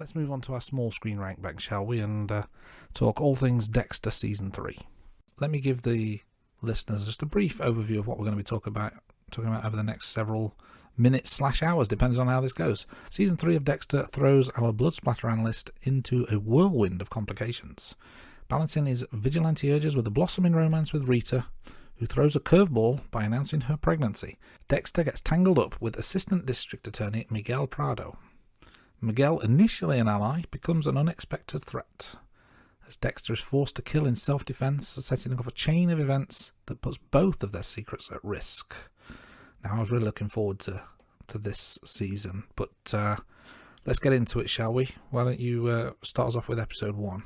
Let's move on to our small screen rank back, shall we, and talk all things Dexter Season 3. Let me give the listeners just a brief overview of what we're going to be talking about over the next several minutes/hours, depends on how this goes. Season 3 of Dexter throws our blood splatter analyst into a whirlwind of complications, balancing his vigilante urges with a blossoming romance with Rita, who throws a curveball by announcing her pregnancy. Dexter gets tangled up with Assistant District Attorney Miguel Prado. Miguel, initially an ally, becomes an unexpected threat, as Dexter is forced to kill in self-defense, setting off a chain of events that puts both of their secrets at risk. Now, I was really looking forward to this season, but let's get into it, shall we? Why don't you start us off with episode 1?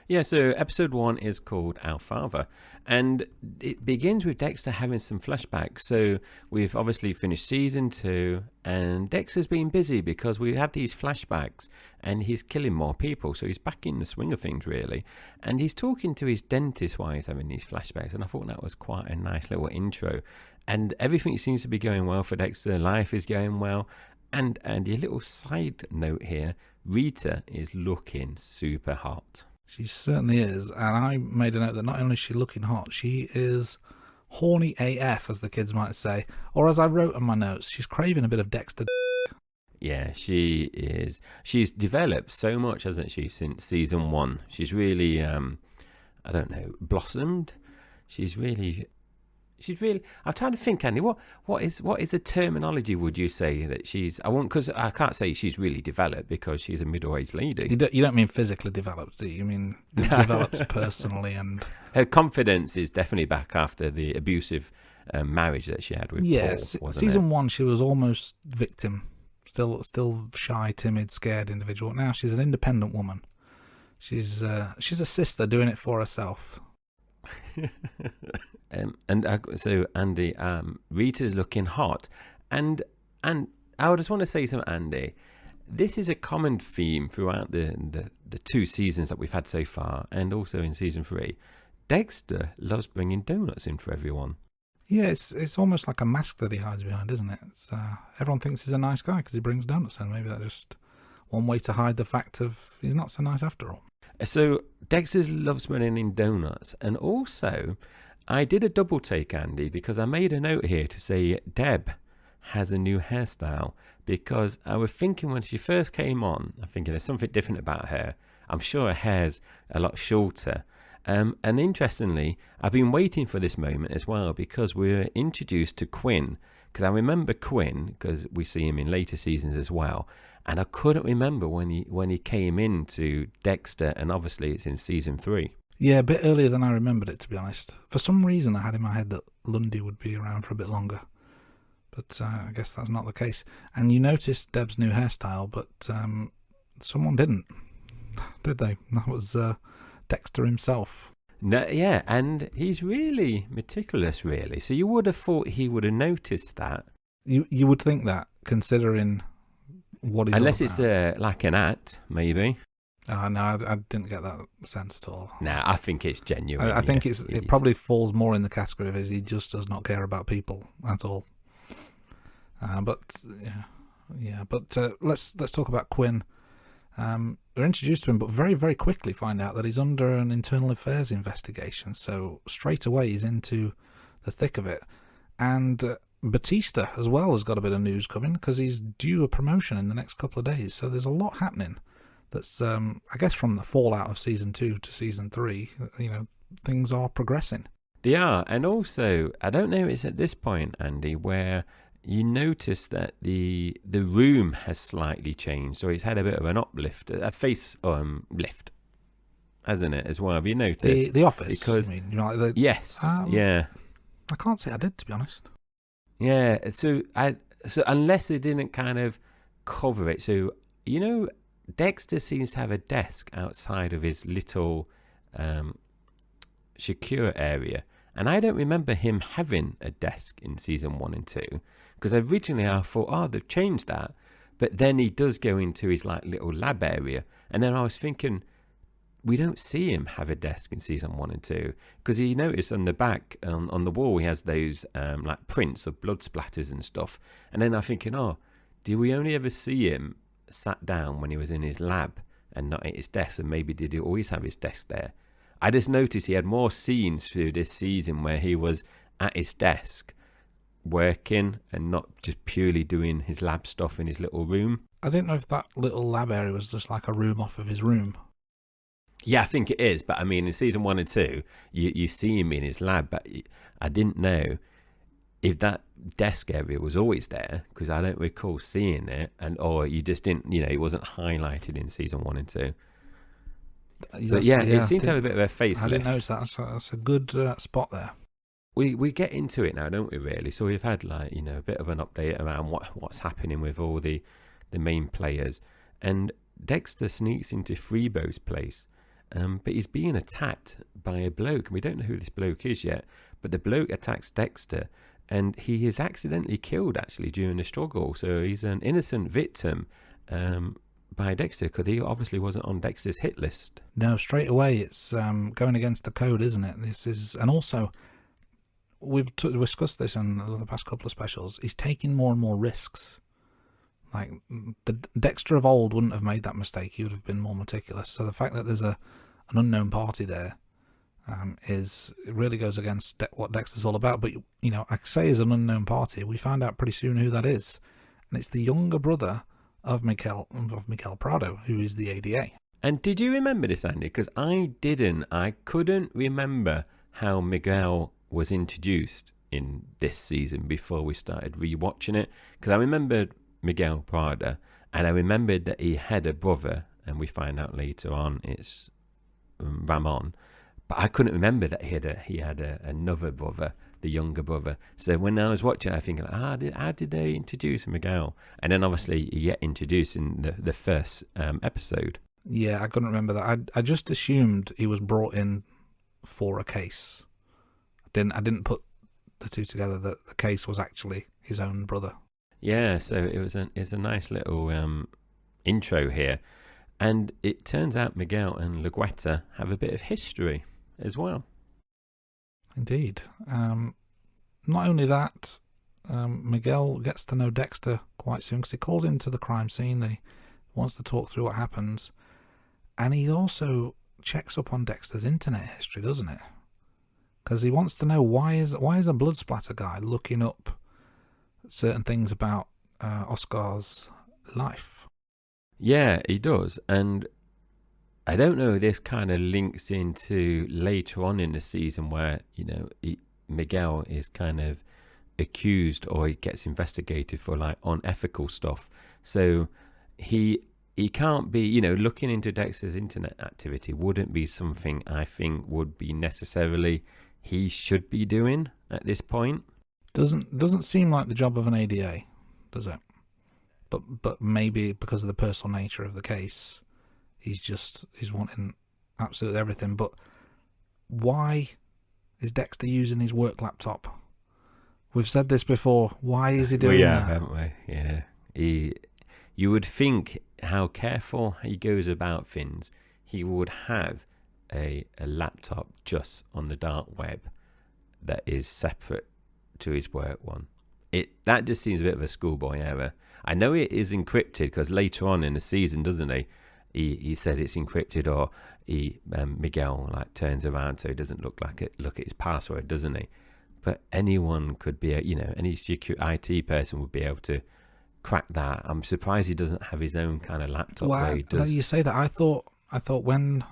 Yeah, so episode 1 is called Our Father, and it begins with Dexter having some flashbacks. So we've obviously finished season 2, and Dexter's been busy because we have these flashbacks, and he's killing more people, so he's back in the swing of things, really. And he's talking to his dentist while he's having these flashbacks, and I thought that was quite a nice little intro. And everything seems to be going well for Dexter, life is going well, and a little side note here, Rita is looking super hot. She certainly is, and I made a note that not only is she looking hot, she is horny AF, as the kids might say, or as I wrote in my notes, she's craving a bit of Dexter. Yeah, she is. She's developed so much, hasn't she, since season 1. She's really, blossomed. She's really. I'm trying to think, Andy. What is the terminology? Would you say that she's? Because I can't say she's really developed because she's a middle-aged lady. You don't mean physically developed, do you? You mean develops personally, and her confidence is definitely back after the abusive marriage that she had with Paul. Season 1 she was almost victim, still shy, timid, scared individual. Now she's an independent woman. She's a sister doing it for herself. So Andy, Rita's looking hot, and I just want to say something, Andy. This is a common theme throughout the 2 seasons that we've had so far, and also in season 3. Dexter loves bringing donuts in for everyone. Yeah, it's almost like a mask that he hides behind, isn't it? Everyone thinks he's a nice guy because he brings donuts in. Maybe that's just one way to hide the fact of he's not so nice after all. So Dexter loves bringing in donuts, and also I did a double take, Andy, because I made a note here to say Deb has a new hairstyle, because I was thinking when she first came on, I'm thinking there's something different about her. I'm sure her hair's a lot shorter. And interestingly, I've been waiting for this moment as well, because we're introduced to Quinn, because I remember Quinn, because we see him in later seasons as well, and I couldn't remember when he came into Dexter, and obviously it's in season 3. Yeah, a bit earlier than I remembered it, to be honest. For some reason, I had in my head that Lundy would be around for a bit longer. But I guess that's not the case. And you noticed Deb's new hairstyle, but someone didn't, did they? That was Dexter himself. No, yeah, and he's really meticulous, really. So you would have thought he would have noticed that. You would think that, considering what he's unless it's like an act, maybe. No, I didn't get that sense at all. No, I think it's genuine. I think it probably falls more in the category of he just does not care about people at all. But let's talk about Quinn. We're introduced to him, but very, very quickly find out that he's under an internal affairs investigation. So straight away he's into the thick of it. And Batista as well has got a bit of news coming, because he's due a promotion in the next couple of days. So there's a lot happening. That's, I guess, from the fallout of season 2 to season 3, things are progressing. They are, and also, I don't know, it's at this point, Andy, where you notice that the room has slightly changed, so it's had a bit of an uplift, a face lift, hasn't it, as well? Have you noticed? The office, because, you mean? Yes, yeah. I can't say I did, to be honest. Yeah, so unless they didn't kind of cover it, so, Dexter seems to have a desk outside of his little secure area, and I don't remember him having a desk in season 1 and 2, because originally I thought, they've changed that, but then he does go into his like little lab area, and then I was thinking, we don't see him have a desk in season 1 and 2, because you notice on the back on the wall he has those like prints of blood splatters and stuff, and then I'm thinking, do we only ever see him sat down when he was in his lab and not at his desk? And maybe did he always have his desk there? I just noticed he had more scenes through this season where he was at his desk working and not just purely doing his lab stuff in his little room. I didn't know if that little lab area was just like a room off of his room. Yeah, I think it is. But I mean, in season 1 and 2, you see him in his lab. But I didn't know if that desk area was always there, because I don't recall seeing it, or you just didn't, it wasn't highlighted in season 1 and 2. But yeah, it seemed to have a bit of a facelift. I didn't notice that. That's a good spot there. We get into it now, don't we, really? So we've had a bit of an update around what's happening with all the main players. And Dexter sneaks into Freebo's place, but he's being attacked by a bloke. And we don't know who this bloke is yet, but the bloke attacks Dexter, and he is accidentally killed, actually, during the struggle. So he's an innocent victim by Dexter, because he obviously wasn't on Dexter's hit list. No, straight away it's going against the code, isn't it? And also, we've discussed this in the past couple of specials. He's taking more and more risks. Like, the Dexter of old wouldn't have made that mistake. He would have been more meticulous. So the fact that there's an unknown party there it really goes against what Dexter's all about. But I say is an unknown party. We find out pretty soon who that is, and it's the younger brother of Miguel Prado, who is the ADA. And did you remember this, Andy? Because I didn't. I couldn't remember how Miguel was introduced in this season before we started rewatching it. Because I remembered Miguel Prado, and I remembered that he had a brother, and we find out later on it's Ramon. But I couldn't remember that he had another brother, the younger brother. So when I was watching, I thinking, how did they introduce Miguel? And then obviously he get introduced in the first episode. Yeah, I couldn't remember that. I just assumed he was brought in for a case. I didn't put the two together, that the case was actually his own brother. Yeah, so it's a nice little intro here. And it turns out Miguel and Laguetta have a bit of history as well. Indeed. Not only that, Miguel gets to know Dexter quite soon, because he calls him to the crime scene. He wants to talk through what happens. And he also checks up on Dexter's internet history, doesn't it? Because he wants to know why is a blood splatter guy looking up certain things about Oscar's life. Yeah, he does. And I don't know if this kind of links into later on in the season where, Miguel is kind of accused, or he gets investigated for unethical stuff. So he can't be, looking into Dexter's internet activity wouldn't be something I think would be necessarily he should be doing at this point. Doesn't seem like the job of an ADA, does it? But maybe because of the personal nature of the case, he's wanting absolutely everything. But why is Dexter using his work laptop? We've said this before. Why is he doing that? Haven't we? Yeah. You would think how careful he goes about things, he would have a laptop just on the dark web that is separate to his work one. That just seems a bit of a schoolboy error. I know it is encrypted, because later on in the season, doesn't he? He said it's encrypted, or Miguel turns around so he doesn't look at his password, doesn't he? But anyone could be any secure IT person would be able to crack that. I'm surprised he doesn't have his own kind of laptop. Well, where he does. You say that. I thought when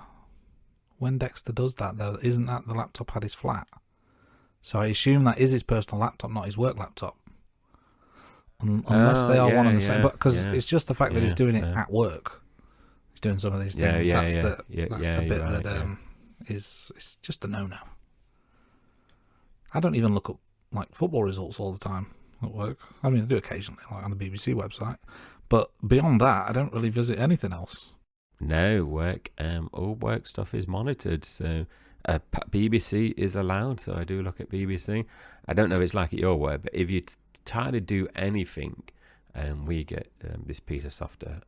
Dexter does that, though, isn't that the laptop at his flat? So I assume that is his personal laptop, not his work laptop. Unless they are one and the same. But because it's just the fact that he's doing it at work. He's doing some of these things. That's the bit that is it's just a no-no. I don't even look up football results all the time at work. I mean, I do occasionally, on the BBC website. But beyond that, I don't really visit anything else. No, all work stuff is monitored. So BBC is allowed. So I do look at BBC. I don't know if it's like at your work, but if you try to do anything, we get this piece of software,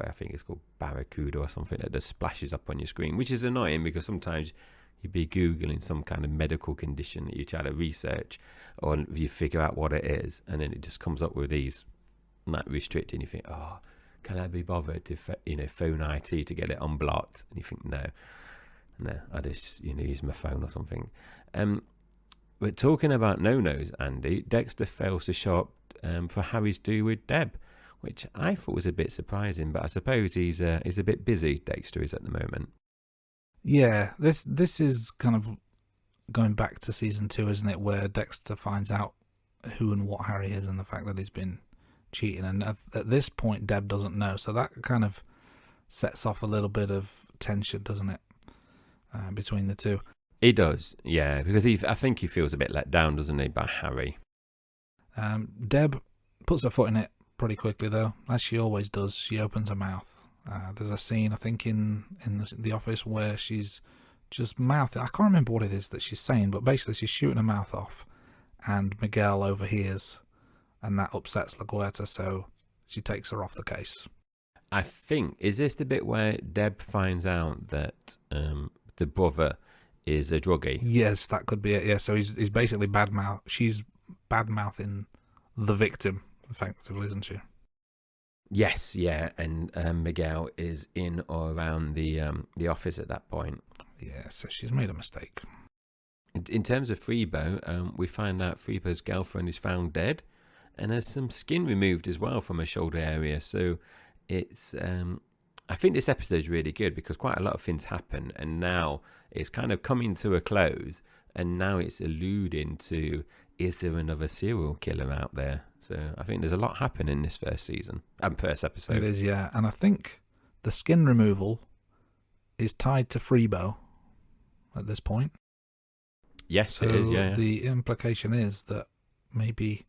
I think it's called Barracuda or something, that just splashes up on your screen, which is annoying because sometimes you'd be Googling some kind of medical condition that you try to research, or you figure out what it is, and then it just comes up with these restricted, and you think, can I be bothered to phone IT to get it unblocked? And you think, no, I just use my phone or something. But talking about no-nos, Andy, Dexter fails to show up for Harry's do with Deb, which I thought was a bit surprising, but I suppose he's a bit busy, Dexter is at the moment. Yeah, this is kind of going back to season 2, isn't it, where Dexter finds out who and what Harry is and the fact that he's been cheating, and at this point Deb doesn't know, so that kind of sets off a little bit of tension, doesn't it, between the two. He does, yeah, because I think he feels a bit let down, doesn't he, by Harry. Deb puts her foot in it pretty quickly, though, as she always does. She opens her mouth. There's a scene, I think, in the office where she's just mouthing. I can't remember what it is that she's saying, but basically she's shooting her mouth off, and Miguel overhears, and that upsets LaGuerta, so she takes her off the case. I think, is this the bit where Deb finds out that the brother is a druggie? Yes, that could be it. Yeah, so he's basically she's bad-mouthing the victim, effectively, isn't she? Yes, yeah, and Miguel is in or around the office at that point. Yeah, so she's made a mistake. In terms of Freebo, we find out Freebo's girlfriend is found dead, and there's some skin removed as well from her shoulder area. So it's, I think this episode is really good because quite a lot of things happen, and now it's kind of coming to a close, and now it's alluding to, is there another serial killer out there? So I think there's a lot happening in this first episode. It is, yeah, and I think the skin removal is tied to Freebo at this point. Yes, so it is, yeah. The implication is that maybe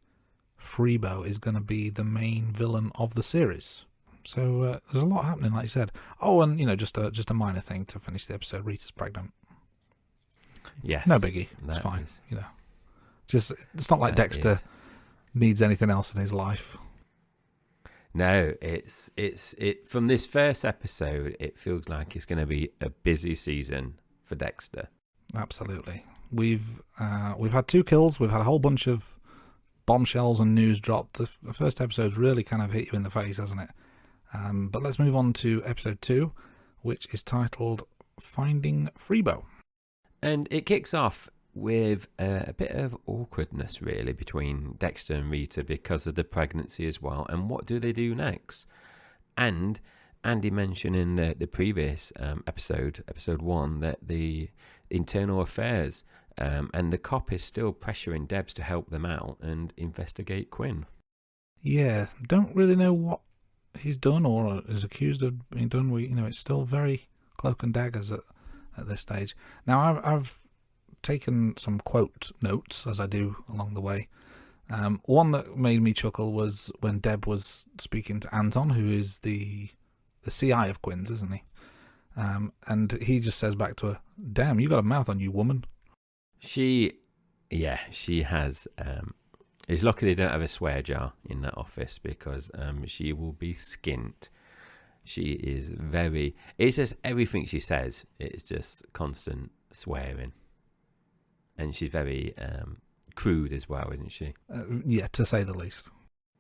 Freebo is going to be the main villain of the series. So there's a lot happening, like you said. Oh, and just a minor thing to finish the episode. Rita's pregnant. Yes, no biggie. It's fine. Just it's not like Dexter needs anything else in his life. No, it's from this first episode, it feels like it's going to be a busy season for Dexter. Absolutely. We've had 2 kills. We've had a whole bunch of bombshells and news dropped. The first episode's really kind of hit you in the face, hasn't it? But let's move on to episode 2, which is titled Finding Freebo. And it kicks off with a bit of awkwardness, really, between Dexter and Rita because of the pregnancy as well. And what do they do next? And Andy mentioned in the previous episode 1, that the internal affairs and the cop is still pressuring Debs to help them out and investigate Quinn. Yeah, don't really know what he's done or is accused of being done. It's still very cloak and daggers at this stage. Now, I've taken some quote notes, as I do along the way. One that made me chuckle was when Deb was speaking to Anton, who is the CI of Quinn's, isn't he? And he just says back to her, "Damn, you got a mouth on you, woman." She has. It's lucky they don't have a swear jar in that office because she will be skint. She is very. It's just everything she says. It's just constant swearing, and she's very crude as well, isn't she? Yeah, to say the least.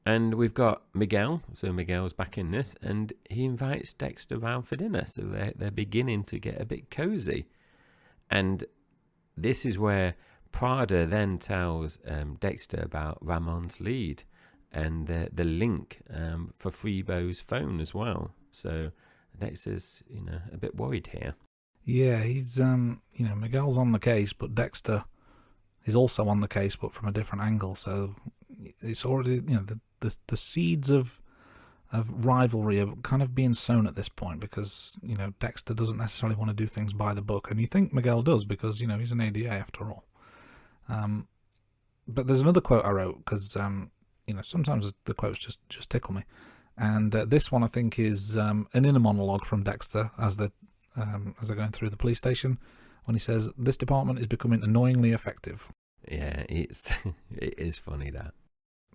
And we've got Miguel. So Miguel's back in this, and he invites Dexter round for dinner. So they're beginning to get a bit cozy, and this is where Prado then tells Dexter about Ramon's lead and the link for Freebo's phone as well. So Dexter's, a bit worried here. Yeah, he's, Miguel's on the case, but Dexter is also on the case, but from a different angle. So it's already, the seeds of rivalry are kind of being sown at this point because, Dexter doesn't necessarily want to do things by the book. And you think Miguel does because, he's an ADA after all. But there's another quote I wrote because, sometimes the quotes just tickle me. And this one I think is an inner monologue from Dexter as they're going through the police station when he says, "This department is becoming annoyingly effective." Yeah, it is funny that.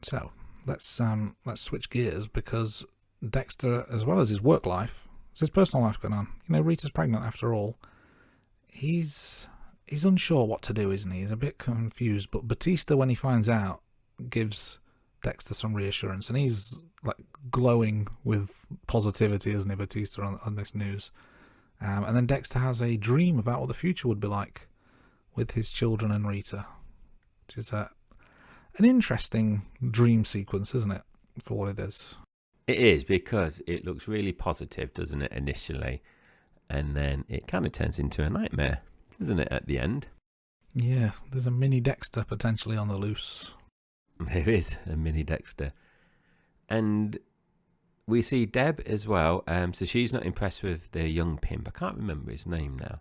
So let's switch gears because Dexter, as well as his work life, his personal life going on. Rita's pregnant after all. He's unsure what to do, isn't he? He's a bit confused. But Batista, when he finds out, gives Dexter some reassurance, and he's like glowing with positivity, isn't he, Batista, on this news. And then Dexter has a dream about what the future would be like with his children and Rita, which is an interesting dream sequence, isn't it, for what it is? It is, because it looks really positive, doesn't it, initially? And then it kind of turns into a nightmare, doesn't it, at the end? Yeah, there's a mini Dexter potentially on the loose. There is a mini Dexter. And we see Deb as well. So she's not impressed with the young pimp. I can't remember his name now.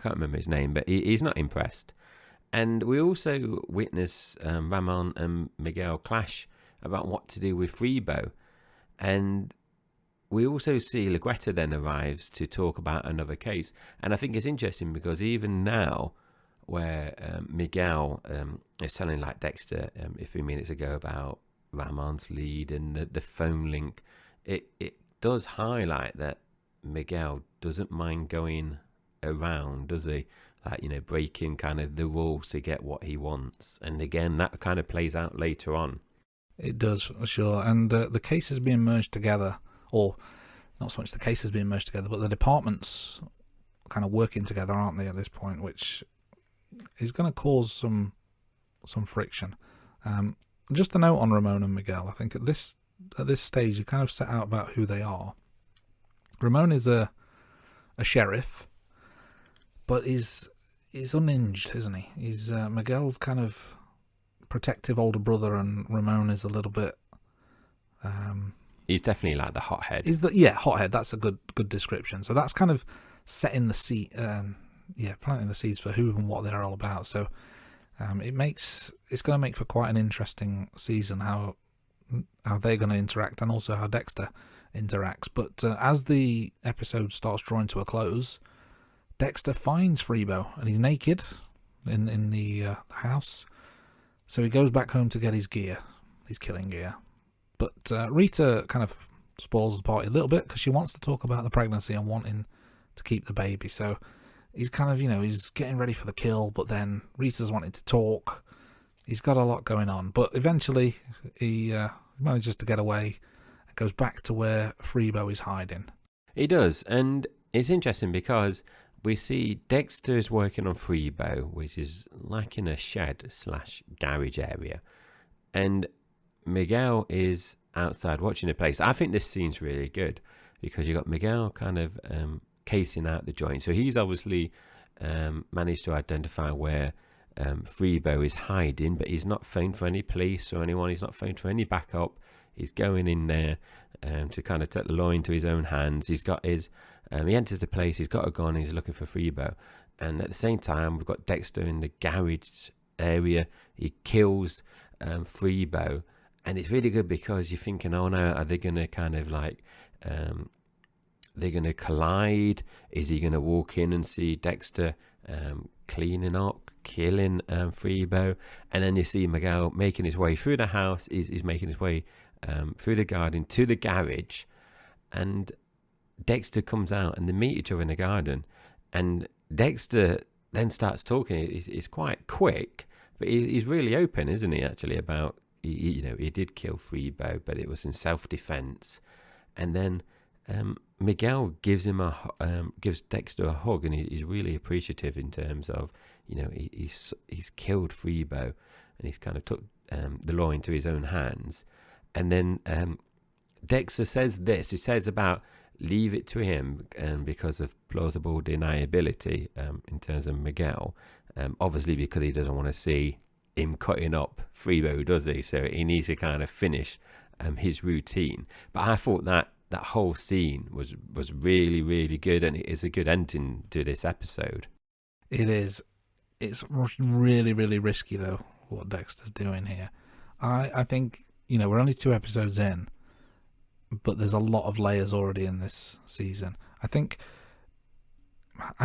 But he's not impressed. And we also witness Ramon and Miguel clash about what to do with Freebo. And we also see Lagretta then arrives to talk about another case. And I think it's interesting because even now, where Miguel is telling like Dexter a few minutes ago about Ramon's lead and the phone link, it does highlight that Miguel doesn't mind going around, does he? Like, you know, breaking kind of the rules to get what he wants. And again, that kind of plays out later on. It does, for sure. And the cases being merged together, or not so much the cases being merged together, but the departments kind of working together, aren't they, at this point, which is going to cause some friction. Just a note on Ramon and Miguel. I think at this stage, you kind of set out about who they are. Ramon is a sheriff, but he's unhinged, isn't he? He's Miguel's kind of protective older brother, and Ramon is a little bit. He's definitely like the hothead. Hothead. That's a good description. So that's kind of setting the seat. Planting the seeds for who and what they're all about. So it's going to make for quite an interesting season, how they're going to interact, and also how Dexter interacts. But as the episode starts drawing to a close, Dexter finds Freebo, and he's naked in the house. So he goes back home to get his gear, his killing gear. But Rita kind of spoils the party a little bit because she wants to talk about the pregnancy and wanting to keep the baby. So he's kind of, he's getting ready for the kill, but then Rita's wanting to talk. He's got a lot going on. But eventually he manages to get away and goes back to where Freebo is hiding. He does. And it's interesting because we see Dexter's working on Freebo, which is like in a shed/garage area. And Miguel is outside watching the place. I think this scene's really good because you got Miguel kind of casing out the joint. So he's obviously managed to identify where Freebo is hiding, but he's not phoned for any police or anyone. He's not phoned for any backup. He's going in there to kind of take the law into his own hands. He's got his, he enters the place, he's got a gun, he's looking for Freebo. And at the same time, we've got Dexter in the garage area. He kills Freebo. And it's really good because you're thinking, oh no, are they going to kind of like, they're going to collide? Is he going to walk in and see Dexter cleaning up, killing Freebo? And then you see Miguel making his way through the house. He's making his way through the garden to the garage. And Dexter comes out and they meet each other in the garden. And Dexter then starts talking. It's quite quick, but he's really open, isn't he, actually, about, he did kill Freebo, but it was in self-defense. And then Miguel gives Dexter a hug, and he's really appreciative in terms of, he's killed Freebo, and he's kind of took the law into his own hands. And then Dexter says this. He says about leave it to him because of plausible deniability in terms of Miguel. Obviously because he doesn't want to see him cutting up Freebo, does he? So he needs to kind of finish his routine. But I thought that whole scene was really, really good, and it is a good ending to this episode. It is. It's really, really risky, though, what Dexter's doing here. I think, we're only 2 episodes in, but there's a lot of layers already in this season. I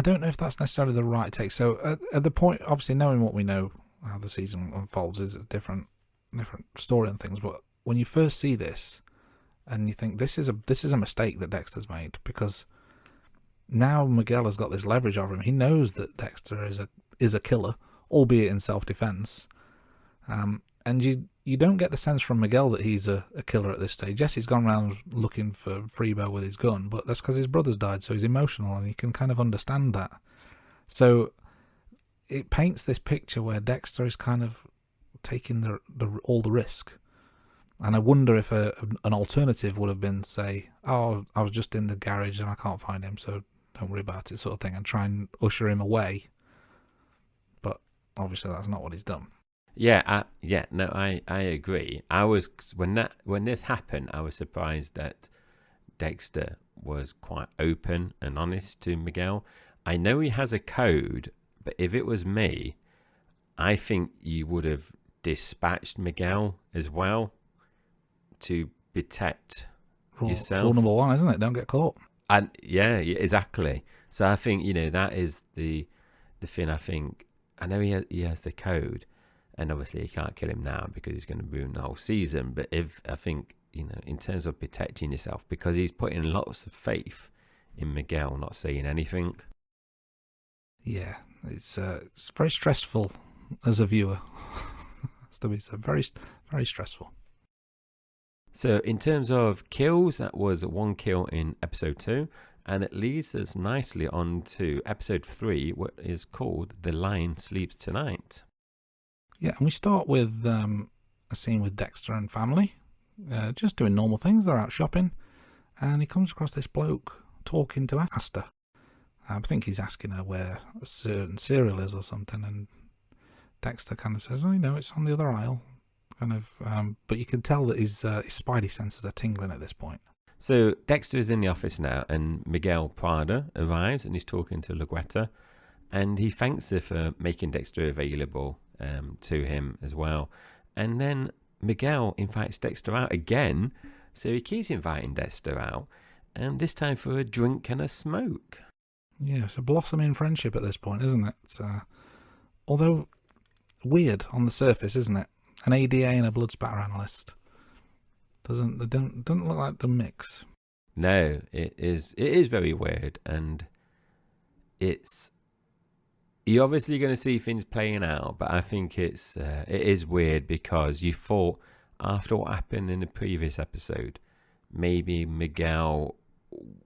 don't know if that's necessarily the right take. So at the point, obviously knowing what we know, how the season unfolds is a different story and things. But when you first see this, and you think this is a mistake that Dexter's made, because now Miguel has got this leverage over him. He knows that Dexter is a killer, albeit in self-defense. And you don't get the sense from Miguel that he's a killer at this stage. Yes, he's gone around looking for Freebo with his gun, but that's because his brother's died, so he's emotional, and you can kind of understand that. So it paints this picture where Dexter is kind of taking all the risk. And I wonder if an alternative would have been, say, oh, I was just in the garage and I can't find him, so don't worry about it, sort of thing, and try and usher him away. But obviously that's not what he's done. I agree. I was when this happened, I was surprised that Dexter was quite open and honest to Miguel. I know he has a code, but if it was me, I think you would have dispatched Miguel as well to protect yourself. Rule number one, isn't it? Don't get caught. And yeah, exactly. So I think that is the thing. I think I know he has the code, and obviously you can't kill him now because he's going to ruin the whole season. But I think in terms of protecting yourself, because he's putting lots of faith in Miguel not saying anything. Yeah, it's very stressful as a viewer. It's very, very stressful. So in terms of kills, that was 1 kill in episode 2, and it leads us nicely on to episode 3, what is called The Lion Sleeps Tonight. Yeah, and we start with a scene with Dexter and family, just doing normal things. They're out shopping, and he comes across this bloke talking to Asta. I think he's asking her where a certain cereal is or something, and Dexter kind of says, oh, it's on the other aisle. Kind of, but you can tell that his spidey senses are tingling at this point. So Dexter is in the office now, and Miguel Prado arrives, and he's talking to Lagueta, and he thanks her for making Dexter available to him as well. And then Miguel invites Dexter out again, so he keeps inviting Dexter out, and this time for a drink and a smoke. Yeah, it's a blossoming friendship at this point, isn't it? Although weird on the surface, isn't it? An ADA and a blood spatter analyst doesn't look like the mix. No, it is very weird, and you're obviously going to see things playing out, but I think it is weird because you thought after what happened in the previous episode, maybe Miguel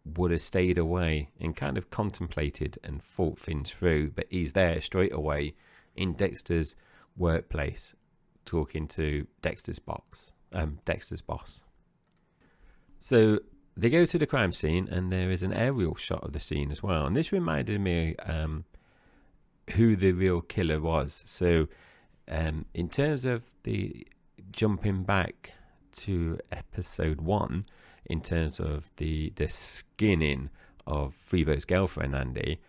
would have stayed away and kind of contemplated and thought things through, but he's there straight away in Dexter's workplace talking to Dexter's boss. So they go to the crime scene, and there is an aerial shot of the scene as well, and this reminded me who the real killer was. So in terms of the jumping back to episode 1, in terms of the skinning of Freebo's girlfriend Andy,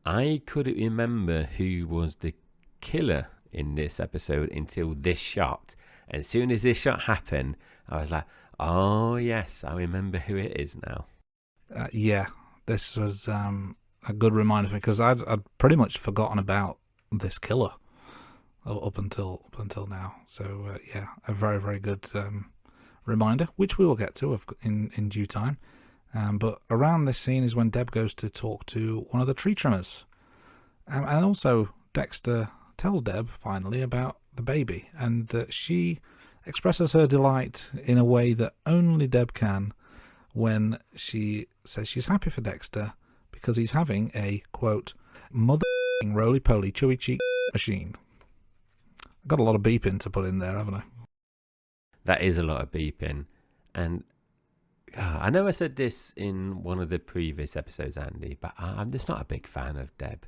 I couldn't remember who was the killer in this episode until this shot. And as soon as this shot happened, I was like, oh yes, I remember who it is now. Yeah, this was a good reminder for me, because I'd pretty much forgotten about this killer up until now. So yeah, a very, very good reminder, which we will get to in due time. But around this scene is when Deb goes to talk to one of the tree trimmers, and also Dexter tells Deb finally about the baby, and she expresses her delight in a way that only Deb can, when she says she's happy for Dexter because he's having a, quote, mother roly-poly chewy cheek machine. I've got a lot of beeping to put in there, haven't I? That is a lot of beeping. And I know I said this in one of the previous episodes, Andy, but I'm just not a big fan of Deb.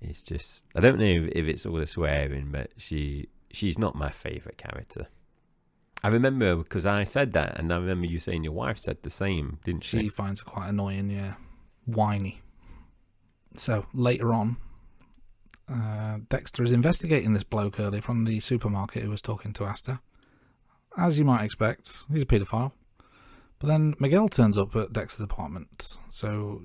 It's just, I don't know if it's all the swearing, but she's not my favourite character. I remember, because I said that, and I remember you saying your wife said the same, didn't she? She finds it quite annoying, yeah. Whiny. So, later on, Dexter is investigating this bloke earlier from the supermarket who was talking to Asta. As you might expect, he's a paedophile. But then Miguel turns up at Dexter's apartment, so,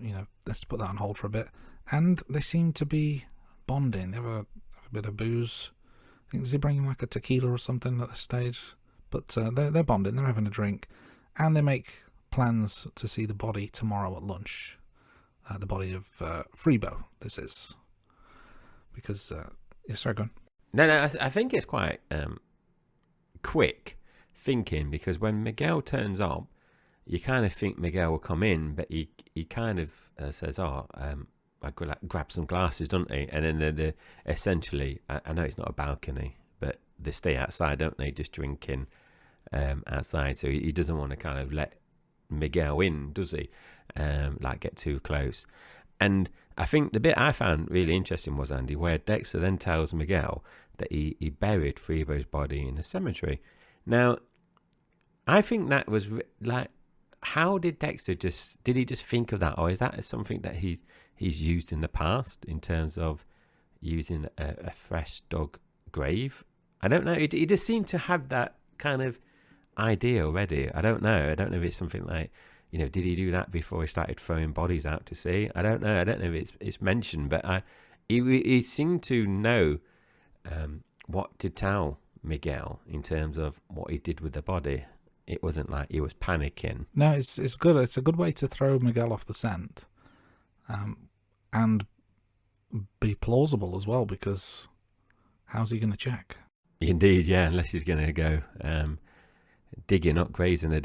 let's put that on hold for a bit. And they seem to be bonding. They have a bit of booze. I think, does he bring him like a tequila or something at this stage? But they're bonding, they're having a drink, and they make plans to see the body tomorrow at lunch. The body of Freebo, this is. Because, sorry, go on. No, I think it's quite quick thinking, because when Miguel turns up, you kind of think Miguel will come in, but he kind of says, I grab some glasses, don't he? And then they're essentially, I know it's not a balcony, but they stay outside, don't they, just drinking outside. So he doesn't want to kind of let Miguel in, does he? Like get too close. And I think the bit I found really interesting was, Andy, where Dexter then tells Miguel that he buried Freebo's body in a cemetery. Now, I think that was how did Dexter did he just think of that, or is that something that he's used in the past in terms of using a fresh dog grave? I don't know. He just seemed to have that kind of idea already. I don't know if it's something like, did he do that before he started throwing bodies out to sea? I don't know. I don't know if it's mentioned, but he seemed to know what to tell Miguel in terms of what he did with the body. It wasn't like he was panicking. No, it's good. It's a good way to throw Miguel off the scent, and be plausible as well, because how's he going to check? Indeed, yeah, unless he's going to go digging up graves in the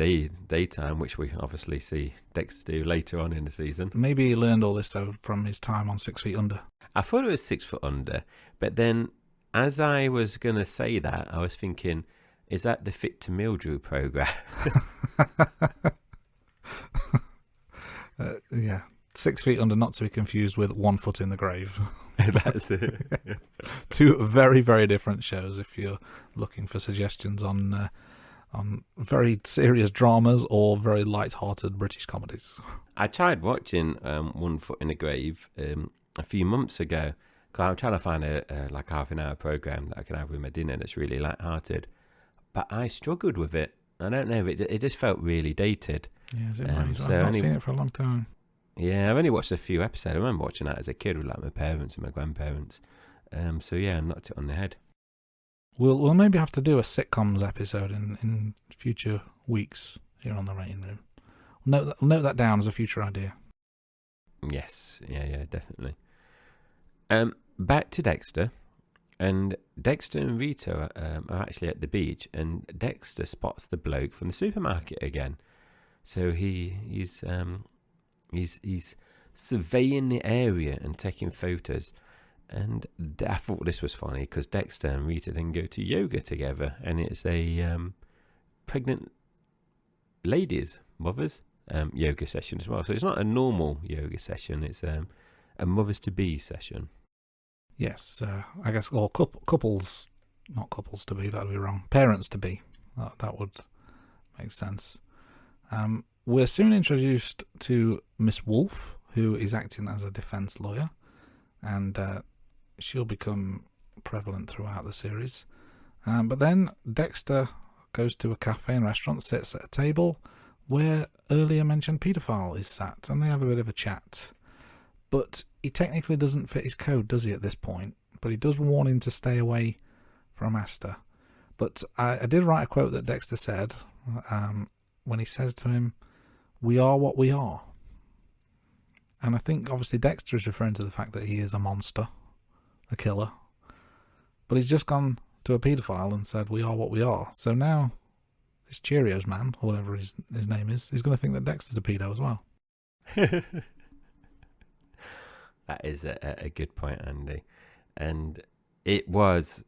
daytime, which we obviously see Dexter do later on in the season. Maybe he learned all this from his time on 6 Feet Under. I thought it was 6 Foot Under, but then as I was going to say that, I was thinking, is that the Fit to Mildrew program? Yeah, 6 Feet Under, not to be confused with 1 Foot in the Grave. That's it. Two very, very different shows if you're looking for suggestions on very serious dramas or very light-hearted British comedies. I tried watching 1 Foot in the Grave a few months ago, because I'm trying to find a like half an hour program that I can have with my dinner that's really light-hearted. But I struggled with it. I don't know. It just felt really dated. Yeah, is it right? So I've not seen it for a long time. Yeah, I've only watched a few episodes. I remember watching that as a kid with like my parents and my grandparents. So yeah, I knocked it on the head. We'll maybe have to do a sitcoms episode in future weeks here on the Rating Room. We'll note that down as a future idea. Yes, yeah, definitely. Back to Dexter. And Dexter and Rita are actually at the beach, and Dexter spots the bloke from the supermarket again. So he's surveying the area and taking photos. And I thought this was funny because Dexter and Rita then go to yoga together, and it's a pregnant mothers yoga session as well. So it's not a normal yoga session; it's a mothers to be session. Yes, I guess, or couples, not couples to be, that would be wrong. Parents to be, that would make sense. We're soon introduced to Miss Wolf, who is acting as a defence lawyer, and she'll become prevalent throughout the series. But then Dexter goes to a cafe and restaurant, sits at a table where earlier mentioned paedophile is sat, and they have a bit of a chat. But he technically doesn't fit his code, does he, at this point? But he does warn him to stay away from Asta. But I did write a quote that Dexter said when he says to him, "We are what we are." And I think obviously Dexter is referring to the fact that he is a monster, a killer. But he's just gone to a paedophile and said, "We are what we are." So now this Cheerios man, or whatever his name is, he's going to think that Dexter's a pedo as well. That is a good point, Andy. And it was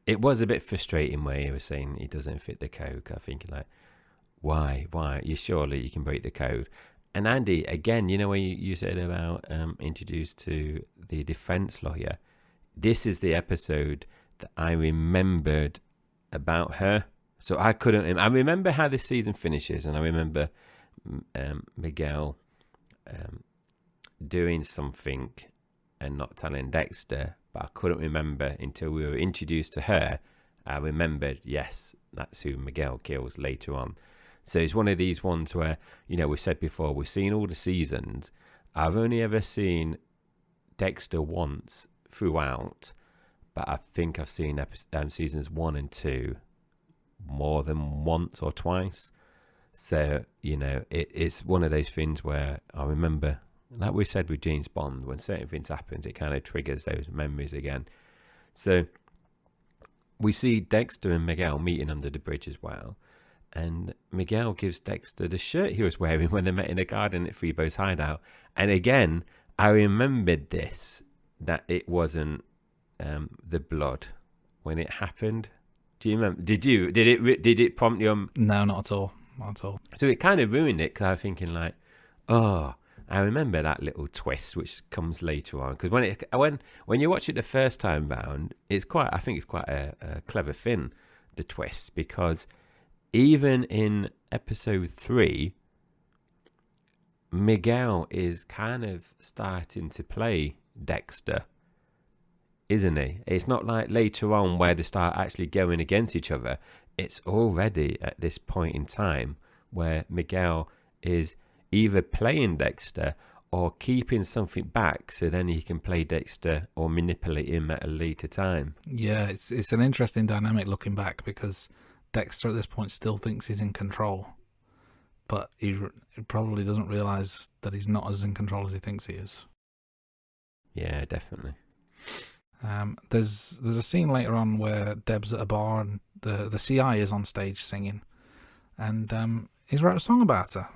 a bit frustrating where he was saying he doesn't fit the code. I think like, why? You can break the code. And Andy, again, when you said about introduced to the defense lawyer, this is the episode that I remembered about her. So I remember how this season finishes, and I remember Miguel doing something and not telling Dexter, but I couldn't remember until we were introduced to her. I remembered, yes, that's who Miguel kills later on. So it's one of these ones where, we said before, we've seen all the seasons. I've only ever seen Dexter once throughout, but I think I've seen seasons 1 and 2 more than once or twice. So, it's one of those things where I remember, like we said with James Bond, when certain things happen, it kind of triggers those memories again. So we see Dexter and Miguel meeting under the bridge as well. And Miguel gives Dexter the shirt he was wearing when they met in the garden at Freebo's hideout. And again, I remembered this, that it wasn't the blood when it happened. Do you remember? Did it prompt you? No, not at all. Not at all. So it kind of ruined it because I was thinking like, oh, I remember that little twist which comes later on. Because when you watch it the first time round, I think it's quite a clever thing, the twist, because even in episode 3, Miguel is kind of starting to play Dexter, isn't he? It's not like later on where they start actually going against each other. It's already at this point in time where Miguel is either playing Dexter or keeping something back so then he can play Dexter or manipulate him at a later time. Yeah, it's an interesting dynamic looking back, because Dexter at this point still thinks he's in control, but he probably doesn't realise that he's not as in control as he thinks he is. Yeah, definitely. There's a scene later on where Deb's at a bar and the CI is on stage singing, and he's wrote a song about her.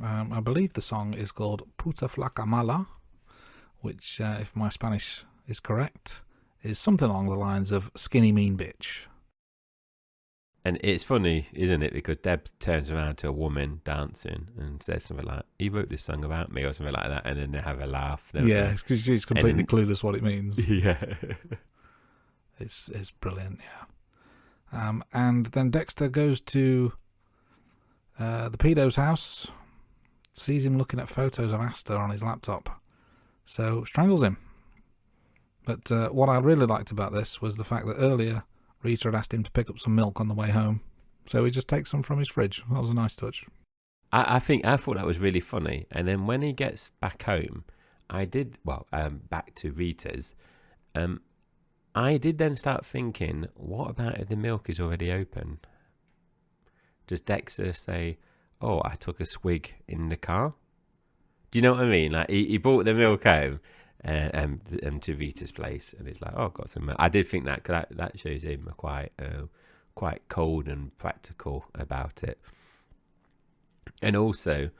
I believe the song is called Puta Flaca Mala, which, if my Spanish is correct, is something along the lines of skinny mean bitch. And it's funny, isn't it? Because Deb turns around to a woman dancing and says something like, he wrote this song about me or something like that. And then they have a laugh. Yeah, because she's completely clueless what it means. Yeah. It's brilliant, yeah. And then Dexter goes to the pedo's house, sees him looking at photos of Asta on his laptop, so strangles him. But what I really liked about this was the fact that earlier Rita had asked him to pick up some milk on the way home, so he just takes some from his fridge. That was a nice touch. I thought that was really funny. And then when he gets back home, back to Rita's, I did then start thinking, what about if the milk is already open? Does Dexter say, oh, I took a swig in the car? Do you know what I mean? Like he brought the milk home to Rita's place, and it's like, oh, got some milk. I did think that, cause that shows him quite cold and practical about it. And also,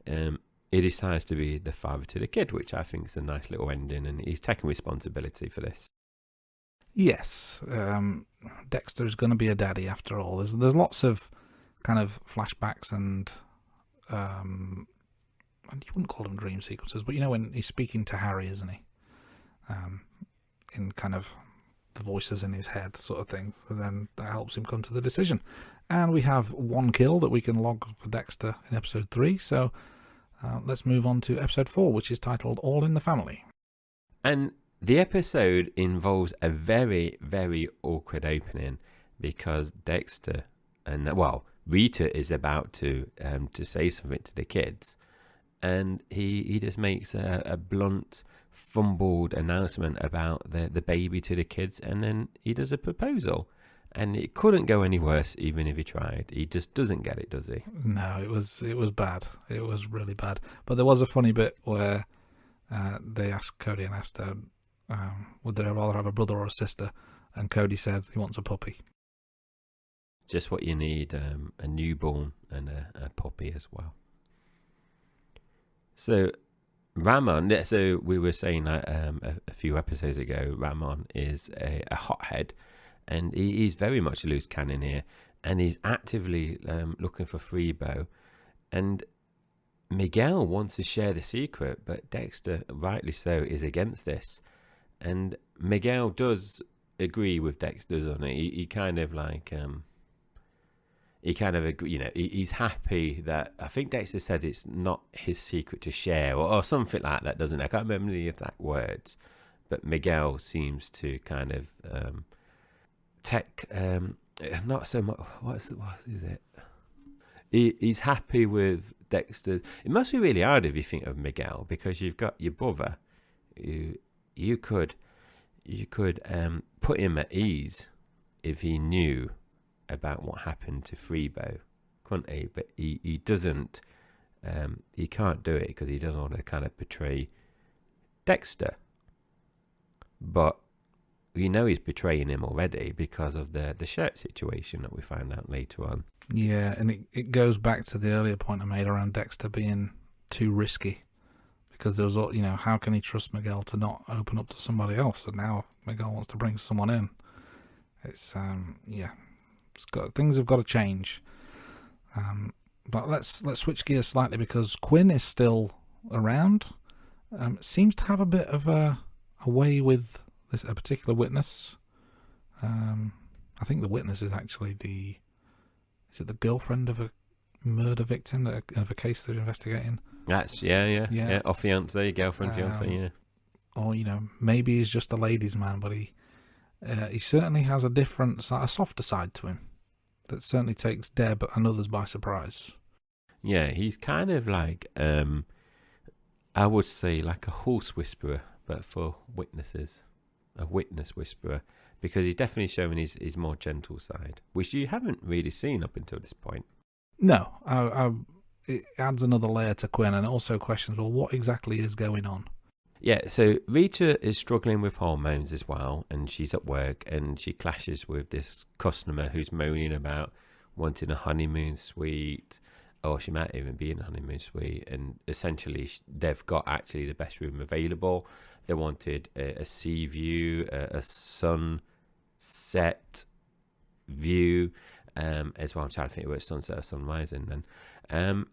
he decides to be the father to the kid, which I think is a nice little ending, and he's taking responsibility for this. Yes, Dexter is going to be a daddy after all. There's lots of kind of flashbacks and you wouldn't call them dream sequences, but you know when he's speaking to Harry, isn't he? In kind of the voices in his head sort of thing, and then that helps him come to the decision. And we have one kill that we can log for Dexter in episode 3, so let's move on to episode 4, which is titled All in the Family. And the episode involves a very, very awkward opening, because Dexter Rita is about to say something to the kids, and he just makes a blunt, fumbled announcement about the baby to the kids, and then he does a proposal. And it couldn't go any worse, even if he tried. He just doesn't get it, does he? No, it was bad. It was really bad. But there was a funny bit where they asked Cody and Asta, would they rather have a brother or a sister? And Cody said he wants a puppy. Just what you need, a newborn and a puppy as well. So Ramon, so we were saying that a few episodes ago, Ramon is a hothead, and he's very much a loose cannon here, and he's actively looking for Freebo. And Miguel wants to share the secret, but Dexter, rightly so, is against this. And Miguel does agree with Dexter, doesn't he? He kind of like... he's happy that, I think Dexter said it's not his secret to share, or something like that, doesn't it? I can't remember the exact words, but Miguel seems to kind of not so much. What is it? He's happy with Dexter. It must be really hard if you think of Miguel, because you've got your brother. You could put him at ease if he knew about what happened to Freebo, couldn't he? But he doesn't. He can't do it because he doesn't want to kind of betray Dexter. But you know he's betraying him already because of the shirt situation that we find out later on. Yeah, and it goes back to the earlier point I made around Dexter being too risky, because there was, how can he trust Miguel to not open up to somebody else? And now Miguel wants to bring someone in. It's things have got to change. But let's switch gears slightly, because Quinn is still around. Seems to have a bit of a way with a particular witness. I think the witness is actually the girlfriend of a murder victim of a case they're investigating. That's yeah. Or fiance, girlfriend, fiance, yeah. Or maybe he's just a ladies' man, but he certainly has a softer side to him that certainly takes Deb and others by surprise. Yeah, he's kind of like I would say like a horse whisperer, but for witnesses, a witness whisperer, because he's definitely showing his more gentle side, which you haven't really seen up until this point. No, it adds another layer to Quinn, and also questions, well, what exactly is going on? Yeah, so Rita is struggling with hormones as well, and she's at work, and she clashes with this customer who's moaning about wanting a honeymoon suite, or she might even be in a honeymoon suite, and essentially they've got actually the best room available. They wanted a sea view, a sunset view, as well. I'm trying to think where it's sunset or sunrising then.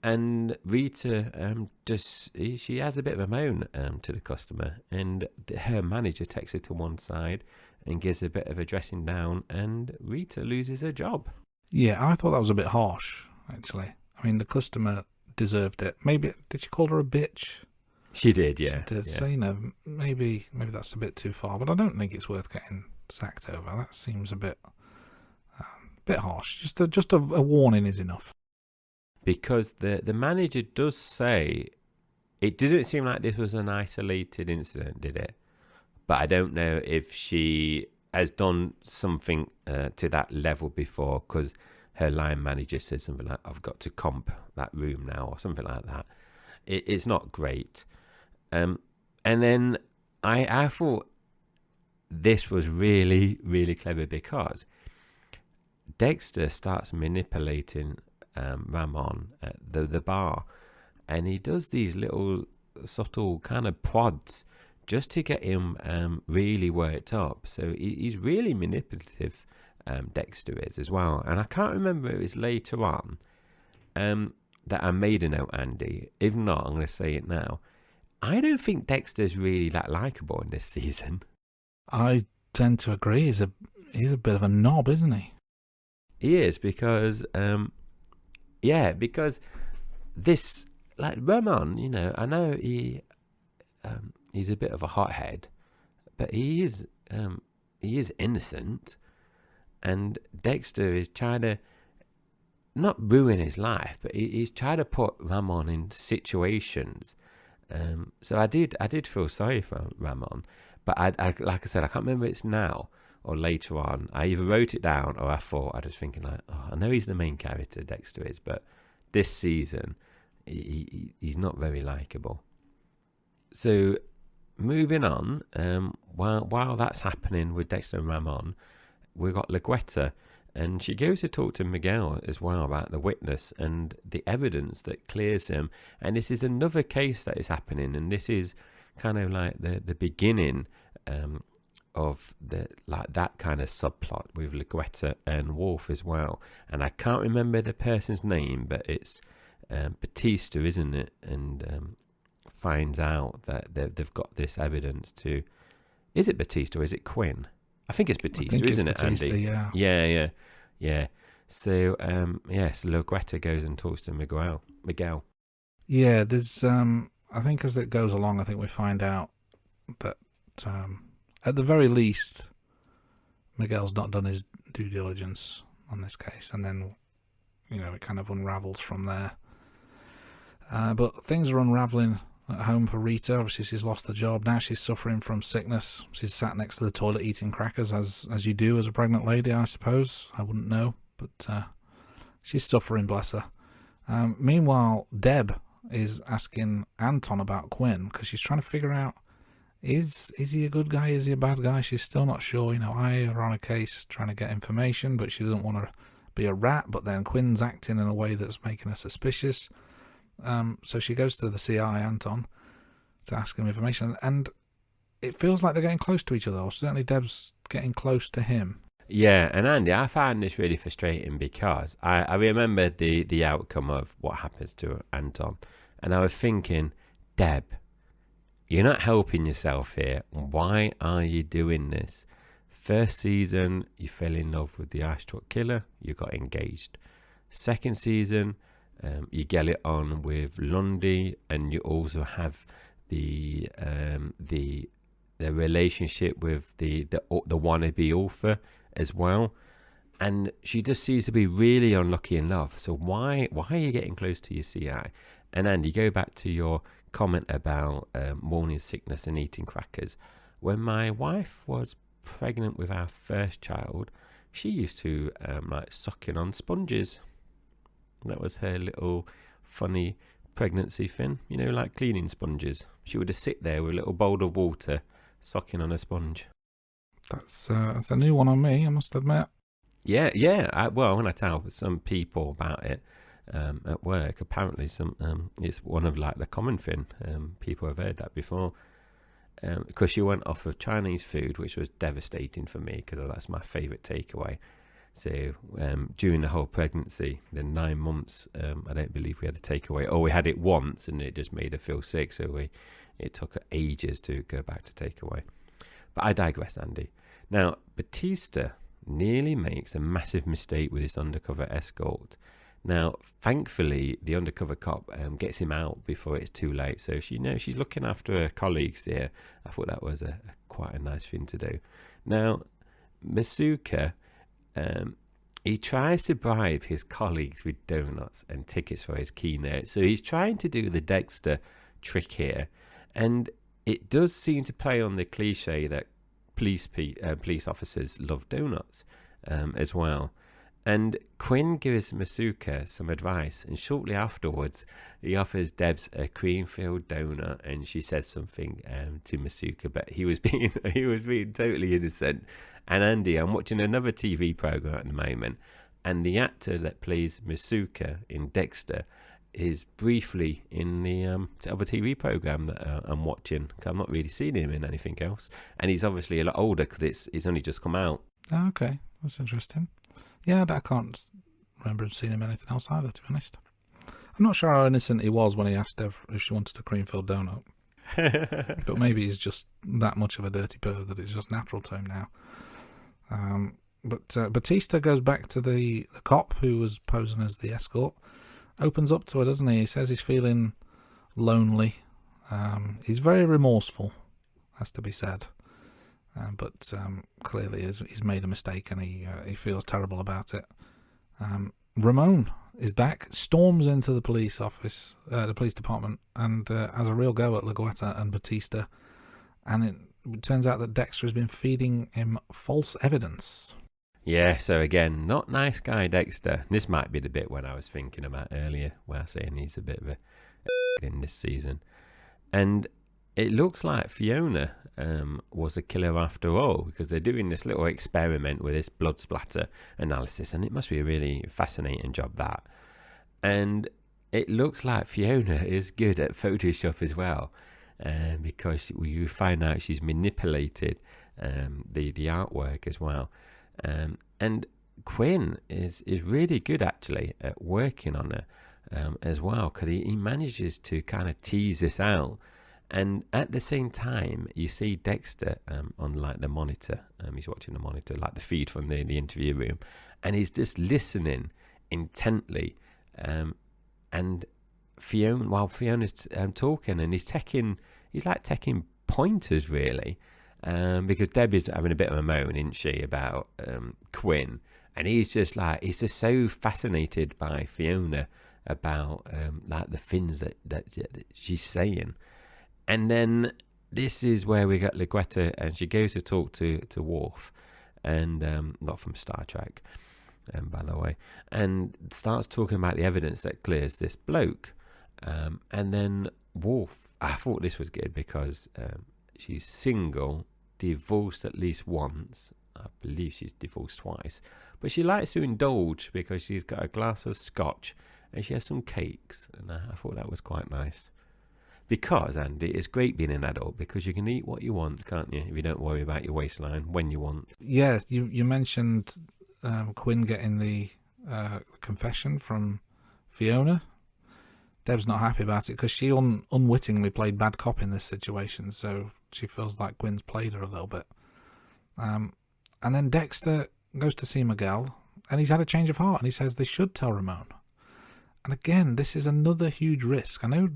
And Rita she has a bit of a moan to the customer, and her manager takes her to one side and gives her a bit of a dressing down, and Rita loses her job. Yeah, I thought that was a bit harsh, actually. I mean, the customer deserved it. Maybe, did she call her a bitch? She did, yeah. She did. So, maybe that's a bit too far, but I don't think it's worth getting sacked over. That seems a bit harsh. Just a warning is enough. Because the manager does say it didn't seem like this was an isolated incident, did it? But I don't know if she has done something to that level before, because her line manager says something like, I've got to comp that room now, or something like that. It's not great. And then I thought this was really, really clever, because Dexter starts manipulating Ramon at the bar, and he does these little subtle kind of prods just to get him really worked up. So he's really manipulative, Dexter is as well. And I can't remember if it was later on that I made a note, Andy. If not, I'm going to say it now. I don't think Dexter's really that likable in this season. I tend to agree. He's a bit of a knob, isn't he? He is, because because this, like, Ramon, I know he's a bit of a hothead, but he is innocent, and Dexter is trying to not ruin his life, but he's trying to put Ramon in situations. So I did feel sorry for Ramon, but I like I said, I can't remember if it's now or later on. I either wrote it down, or I was thinking like, oh, I know he's the main character, Dexter is, but this season he's not very likable. So moving on, while that's happening with Dexter and Ramon, we've got Laguetta, and she goes to talk to Miguel as well about the witness and the evidence that clears him. And this is another case that is happening, and this is kind of like the beginning of that kind of subplot with Laguetta and Wolf as well. And I can't remember the person's name, but it's Batista, isn't it? And finds out that they've got this evidence to... Is it Batista or is it Quinn? I think it's Batista, isn't it, Andy? Yeah. So, yes, Laguetta goes and talks to Miguel. Yeah, there's... I think as it goes along, I think we find out that... at the very least, Miguel's not done his due diligence on this case, and then, it kind of unravels from there. But things are unraveling at home for Rita. Obviously, she's lost the job. Now she's suffering from sickness. She's sat next to the toilet eating crackers, as you do as a pregnant lady, I suppose. I wouldn't know, but she's suffering, bless her. Meanwhile, Deb is asking Anton about Quinn, because she's trying to figure out Is he a good guy? Is he a bad guy? She's still not sure. I are on a case trying to get information, but she doesn't want to be a rat. But then Quinn's acting in a way that's making her suspicious. So she goes to the CI, Anton, to ask him information. And it feels like they're getting close to each other. Or certainly Deb's getting close to him. Yeah, and Andy, I find this really frustrating because I remember the outcome of what happens to Anton, and I was thinking, Deb, you're not helping yourself here. Why are you doing this? First season, you fell in love with the ice truck killer, you got engaged. Second season, you get it on with Lundy, and you also have the relationship with the wannabe author as well, and she just seems to be really unlucky in love. So why are you getting close to your CI? And Andy, go back to your comment about morning sickness and eating crackers. When my wife was pregnant with our first child, she used to like sucking on sponges. That was her little funny pregnancy thing, like cleaning sponges. She would just sit there with a little bowl of water sucking on a sponge. That's a new one on me, I must admit. Yeah. Well, when I tell some people about it at work, apparently it's one of like the common thing. People have heard that before. Because she went off of Chinese food, which was devastating for me because that's my favourite takeaway. So during the whole pregnancy, the 9 months, I don't believe we had a takeaway. Or we had it once and it just made her feel sick. So it took her ages to go back to takeaway. But I digress, Andy. Now, Batista nearly makes a massive mistake with his undercover escort. Now, thankfully, the undercover cop gets him out before it's too late. So she's looking after her colleagues there. I thought that was quite a nice thing to do. Now, Masuka, he tries to bribe his colleagues with donuts and tickets for his keynote. So he's trying to do the Dexter trick here. And it does seem to play on the cliche that police officers love donuts as well. And Quinn gives Masuka some advice, and shortly afterwards, he offers Debs a cream-filled donut, and she says something to Masuka, but he was being totally innocent. And Andy, I'm watching another TV program at the moment, and the actor that plays Masuka in Dexter is briefly in the other TV program that I'm watching. I'm not really seeing him in anything else, and he's obviously a lot older because it's only just come out. Oh, okay, that's interesting. Yeah, I can't remember seeing him in anything else either, to be honest. I'm not sure how innocent he was when he asked her if she wanted a cream-filled donut. But maybe he's just that much of a dirty perv that it's just natural to him now. But Batista goes back to the cop who was posing as the escort. Opens up to her, doesn't he? He says he's feeling lonely. He's very remorseful, has to be said. But clearly he's made a mistake and he feels terrible about it. Ramon is back, storms into the police office, the police department, and has a real go at Laguetta and Batista. And it turns out that Dexter has been feeding him false evidence. Yeah, so again, not nice guy Dexter. This might be the bit when I was thinking about earlier, where I was saying he's a bit of a in this season. And it looks like Fiona was a killer after all, because they're doing this little experiment with this blood splatter analysis, and it must be a really fascinating job, that. And it looks like Fiona is good at Photoshop as well, because you find out she's manipulated the artwork as well. And Quinn is really good actually at working on her as well, because he manages to kind of tease this out. And at the same time, you see Dexter on like the monitor. He's watching the monitor, like the feed from the interview room, and he's just listening intently. And while Fiona's talking, and he's like taking pointers really, because Debbie's having a bit of a moan, isn't she, about Quinn, and he's just so fascinated by Fiona about like the things that she's saying. And then this is where we got Laguetta, and she goes to talk to Worf, and not from Star Trek, by the way, and starts talking about the evidence that clears this bloke. And then Worf, I thought this was good because She's single, divorced at least once. I believe she's divorced twice. But she likes to indulge because she's got a glass of scotch and she has some cakes. And I thought that was quite nice. Because, Andy, it's great being an adult because you can eat what you want, can't you? If you don't worry about your waistline when you want. Yeah, you mentioned Quinn getting the confession from Fiona. Deb's not happy about it because she unwittingly played bad cop in this situation, so she feels like Quinn's played her a little bit. And then Dexter goes to see Miguel, and he's had a change of heart, and he says they should tell Ramon. And again, this is another huge risk. I know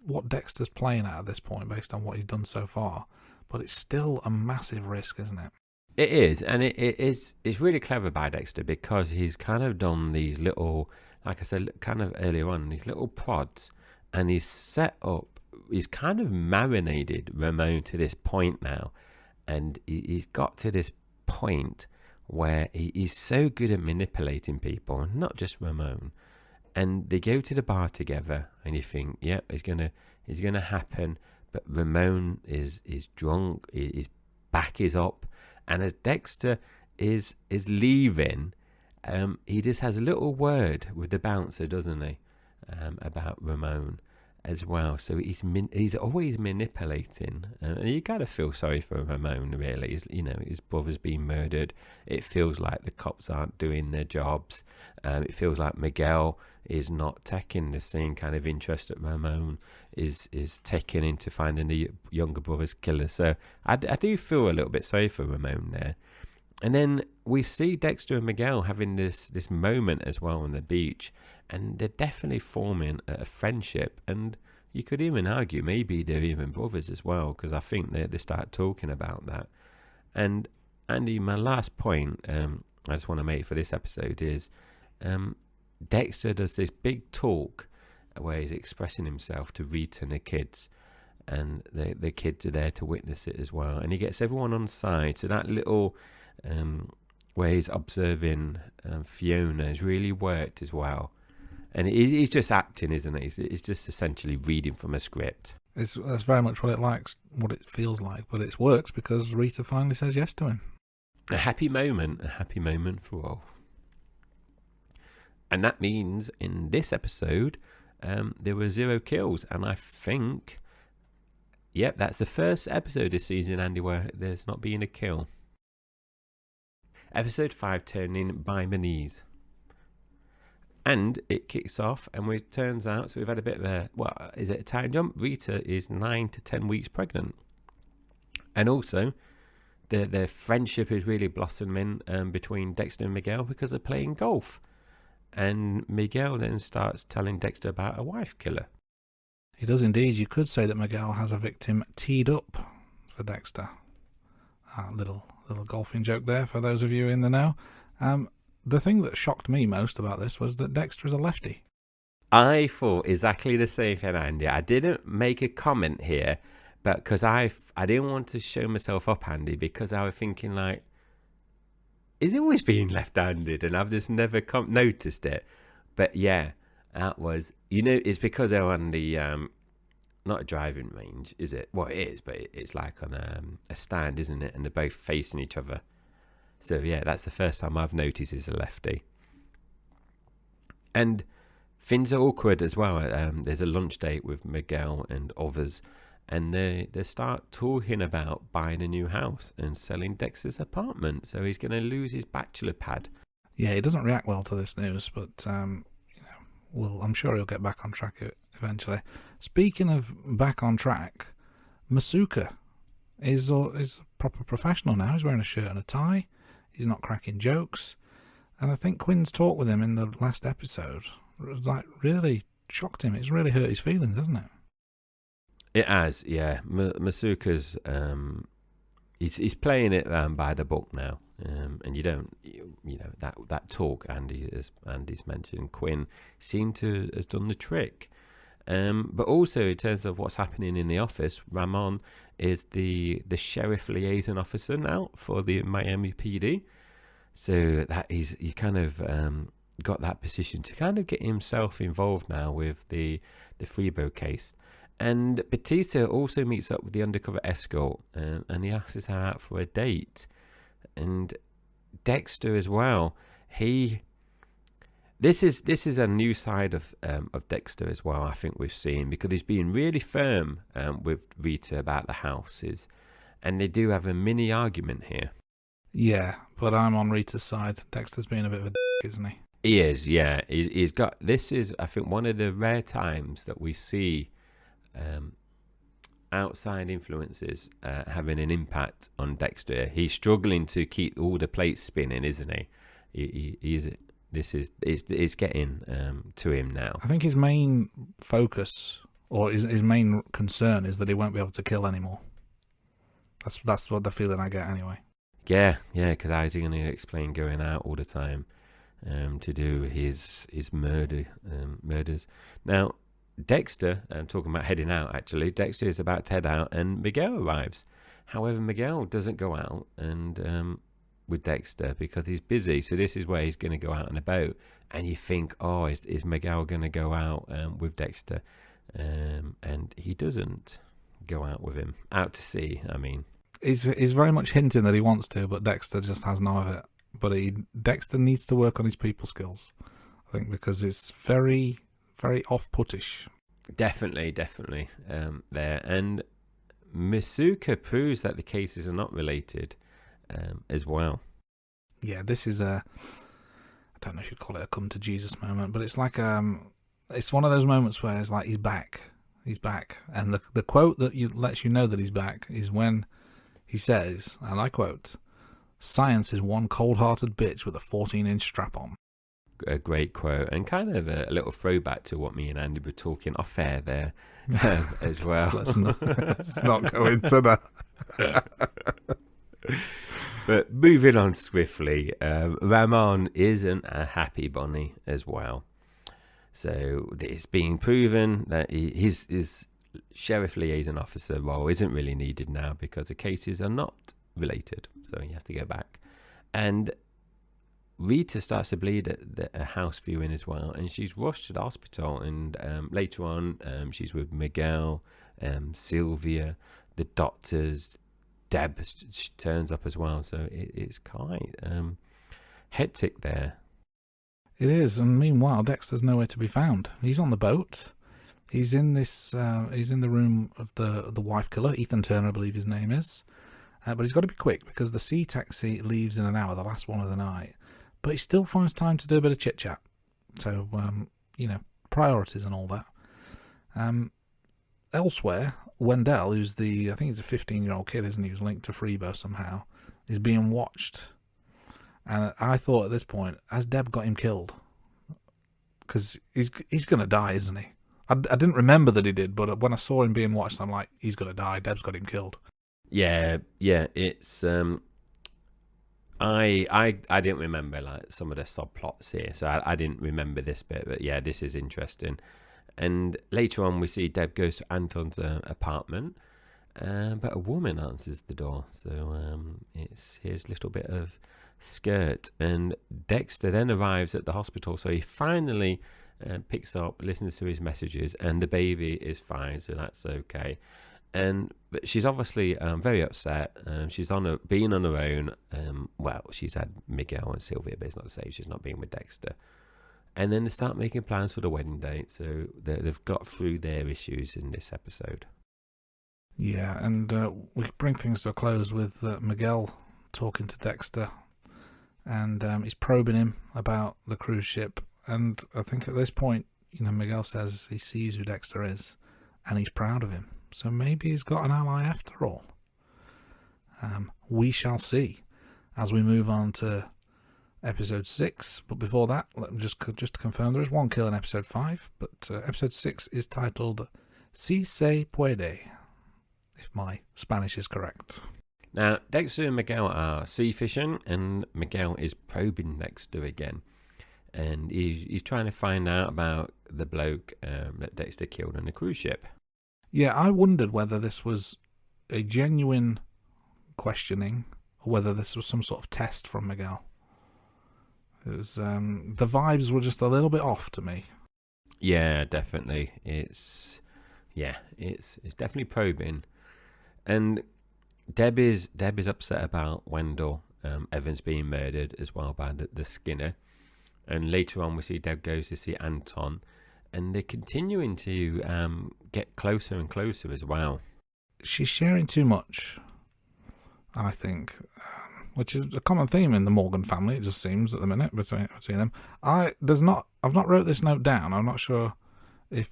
what Dexter's playing at this point based on what he's done so far, but it's still a massive risk, isn't it? It is, and it's really clever by Dexter because he's kind of done these little, like I said, kind of earlier on, these little prods, and he's set up, he's kind of marinated Ramon to this point now, and he's got to this point where he's so good at manipulating people, not just Ramon, and they go to the bar together, and you think, yeah, it's gonna happen, but Ramon is drunk, his back is up. And as Dexter is leaving, he just has a little word with the bouncer, doesn't he, about Ramon as well. So he's always manipulating, and you gotta feel sorry for Ramon. Really, his brother's been murdered. It feels like the cops aren't doing their jobs. It feels like Miguel is not taking the same kind of interest that Ramon is taking into finding the younger brother's killer. So I do feel a little bit sorry for Ramon there. And then we see Dexter and Miguel having this moment as well on the beach, and they're definitely forming a friendship. And you could even argue maybe they're even brothers as well, because I think they start talking about that. And Andy, my last point I just want to make for this episode is Dexter does this big talk where he's expressing himself to Rita and the kids, and the kids are there to witness it as well. And he gets everyone on side, so that little where he's observing Fiona has really worked as well. And he's just acting, isn't he? He's just essentially reading from a script. That's very much what it feels like, but it works because Rita finally says yes to him. A happy moment for all. And that means in this episode, there were 0 kills. And I think, yep, that's the first episode this season, Andy, where there's not been a kill. Episode 5, Turning by my knees. And it kicks off, and it turns out, so we've had a bit of a, is it a time jump? Rita is 9 to 10 weeks pregnant. And also, their friendship is really blossoming between Dexter and Miguel because they're playing golf. And Miguel then starts telling Dexter about a wife killer. He does indeed. You could say that Miguel has a victim teed up for Dexter. Little golfing joke there for those of you in the know. The thing that shocked me most about this was that Dexter is a lefty. I thought exactly the same thing, Andy. I didn't make a comment here, but because I didn't want to show myself up, Andy, because I was thinking like, is he always being left-handed? And I've just never noticed it. But yeah, that was, it's because they're on the, not a driving range, is it? Well, it is, but it's like on a stand, isn't it? And they're both facing each other. So yeah, that's the first time I've noticed he's a lefty. And things are awkward as well. There's a lunch date with Miguel and others, and they start talking about buying a new house and selling Dexter's apartment. So he's going to lose his bachelor pad. Yeah, he doesn't react well to this news, but I'm sure he'll get back on track eventually. Speaking of back on track, Masuka is a proper professional now. He's wearing a shirt and a tie. He's not cracking jokes. And I think Quinn's talk with him in the last episode really shocked him. It's really hurt his feelings, hasn't it? It has, yeah. Masuka's he's playing it by the book now, and you don't, that talk Andy's mentioned, Quinn seemed to has done the trick. But also in terms of what's happening in the office, Ramon is the sheriff liaison officer now for the Miami PD. So that he kind of got that position to kind of get himself involved now with the Freebo case. And Batista also meets up with the undercover escort, and he asks her out for a date. And Dexter as well. This is a new side of Dexter as well. I think we've seen, because he's being really firm with Rita about the houses, and they do have a mini argument here. Yeah, but I'm on Rita's side. Dexter's being a bit of a dick, isn't he? He is, yeah. He's got. This is, I think, one of the rare times that we see outside influences having an impact on Dexter. He's struggling to keep all the plates spinning, isn't he? It's getting to him now. I think his main focus, or his main concern, is that he won't be able to kill anymore. That's what the feeling I get anyway. Yeah, because how's he going to explain going out all the time to do his murders? Now, Dexter, talking about heading out, actually, Dexter is about to head out, and Miguel arrives. However, Miguel doesn't go out and with Dexter because he's busy. So this is where he's going to go out and about. And you think, oh, is Miguel going to go out with Dexter? And he doesn't go out with him. Out to sea, I mean. He's very much hinting that he wants to, but Dexter just has none of it. But Dexter needs to work on his people skills, I think, because it's very, very off-puttish. Definitely there. And Masuka proves that the cases are not related as well. Yeah, this is I don't know if you'd call it a come to Jesus moment, but it's like it's one of those moments where it's like he's back, and the quote that lets you know that he's back is when he says, and I quote, "Science is one cold-hearted bitch with a 14-inch strap-on." A great quote, and kind of a little throwback to what me and Andy were talking off air there as well. let's not go into that. But moving on swiftly, Ramon isn't a happy bunny as well. So it's being proven that his sheriff liaison officer role isn't really needed now because the cases are not related. So he has to go back. And Rita starts to bleed at a house viewing as well, and she's rushed to the hospital. And later on, she's with Miguel, Sylvia, the doctors. Deb turns up as well, so it's quite hectic there. It is, and meanwhile, Dexter's nowhere to be found. He's on the boat. He's in this. He's in the room of the wife killer, Ethan Turner, I believe his name is. But he's got to be quick because the sea taxi leaves in an hour, the last one of the night. But he still finds time to do a bit of chit chat. So priorities and all that. Elsewhere, Wendell, who's I think he's a 15-year-old kid, isn't he? Who's linked to Freebo somehow, is being watched. And I thought at this point, has Deb got him killed? Because he's going to die, isn't he? I didn't remember that he did, but when I saw him being watched, I'm like, he's going to die. Deb's got him killed. Yeah. It's I didn't remember like some of the subplots here, so I didn't remember this bit. But yeah, this is interesting. And later on, we see Deb goes to Anton's apartment, but a woman answers the door. So here's a little bit of skirt. And Dexter then arrives at the hospital. So he finally picks up, listens to his messages, and the baby is fine. So that's okay. But she's obviously very upset. She's being on her own. Well, she's had Miguel and Sylvia, but it's not to say she's not being with Dexter. And then they start making plans for the wedding date. So they've got through their issues in this episode. Yeah, and we bring things to a close with Miguel talking to Dexter. And he's probing him about the cruise ship. And I think at this point, Miguel says he sees who Dexter is. And he's proud of him. So maybe he's got an ally after all. We shall see as we move on to episode 6. But before that, let me just to confirm, there is one kill in episode 5. But episode 6 is titled Si se puede, if my Spanish is correct. Now, Dexter and Miguel are sea fishing, and Miguel is probing Dexter again. And he's trying to find out about the bloke that Dexter killed on the cruise ship. Yeah, I wondered whether this was a genuine questioning or whether this was some sort of test from Miguel. It was the vibes were just a little bit off to me. Yeah, definitely. It's Yeah, it's definitely probing. And Deb is upset about Wendell Evans being murdered as well by the Skinner. And later on, we see Deb goes to see Anton, and they're continuing to get closer and closer as well. She's sharing too much, I think, which is a common theme in the Morgan family. It just seems at the minute between them. I've not wrote this note down. I'm not sure if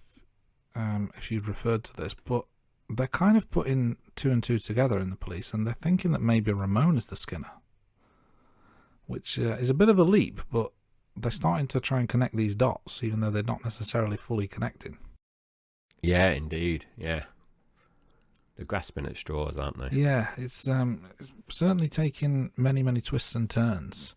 you'd referred to this, but they're kind of putting two and two together in the police, and they're thinking that maybe Ramon is the Skinner, which is a bit of a leap, but they're starting to try and connect these dots, even though they're not necessarily fully connecting. Yeah, indeed. Yeah. They're grasping at straws, aren't they? Yeah, it's certainly taking many, many twists and turns.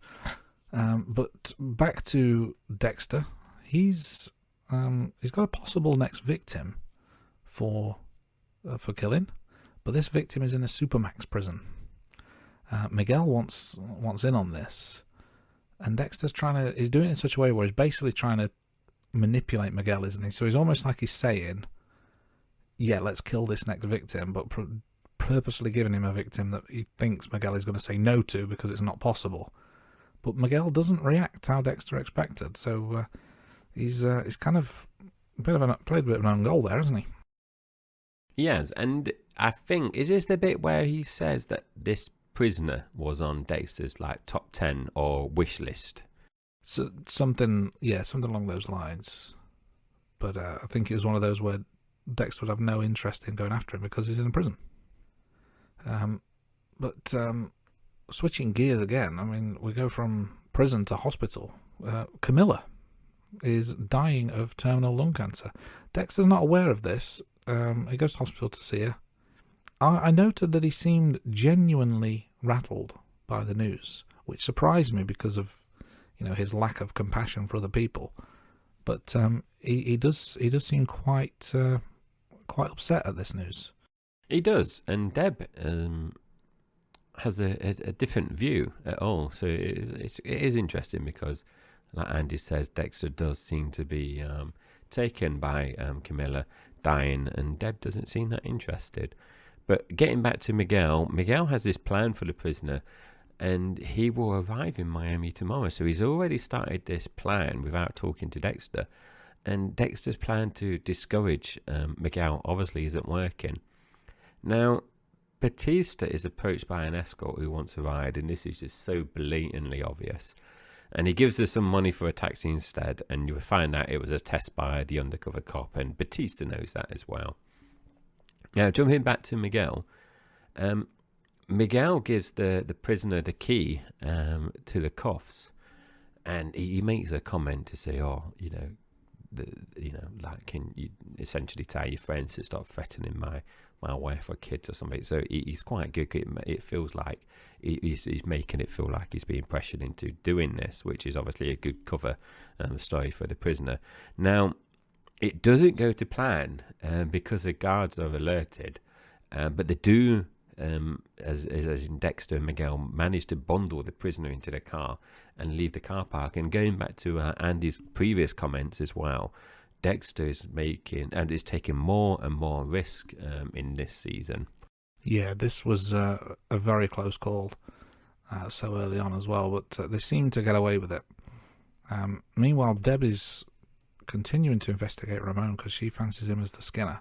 But back to Dexter. He's got a possible next victim for killing, but this victim is in a supermax prison. Miguel wants in on this, and Dexter's he's doing it in such a way where he's basically trying to manipulate Miguel, isn't he? So he's almost like he's saying, yeah, let's kill this next victim, but purposely giving him a victim that he thinks Miguel is going to say no to because it's not possible. But Miguel doesn't react how Dexter expected, so he's kind of played a bit of an own goal there, hasn't he? Yes, and I think, is this the bit where he says that this prisoner was on Dexter's top 10 or wish list? So something along those lines. But I think it was one of those where Dexter would have no interest in going after him because he's in a prison. But switching gears again, I mean, we go from prison to hospital. Camilla is dying of terminal lung cancer. Dexter's not aware of this. He goes to hospital to see her. I noted that he seemed genuinely rattled by the news, which surprised me because of his lack of compassion for other people. But he does seem quite upset at this news. He does, and Deb has a different view at all. So it is interesting because, like Andy says, Dexter does seem to be taken by Camilla dying, and Deb doesn't seem that interested. But getting back to Miguel has this plan for the prisoner, and he will arrive in Miami tomorrow. So he's already started this plan without talking to Dexter. And Dexter's plan to discourage Miguel obviously isn't working. Now, Batista is approached by an escort who wants a ride, and this is just so blatantly obvious. And he gives her some money for a taxi instead, and you will find out it was a test by the undercover cop, and Batista knows that as well. Now, jumping back to Miguel, Miguel gives the prisoner the key to the cuffs, and he makes a comment to say, can you essentially tell your friends to stop threatening my wife or kids or something. So he's quite good. It feels like he's making it feel like he's being pressured into doing this, which is obviously a good cover story for the prisoner. Now, it doesn't go to plan because the guards are alerted, but they do, as in Dexter and Miguel, manage to bundle the prisoner into the car and leave the car park. And going back to Andy's previous comments as well, Dexter is taking more and more risk in this season. Yeah, this was a very close call so early on as well, but they seem to get away with it. Meanwhile, Deb is continuing to investigate Ramon because she fancies him as the Skinner.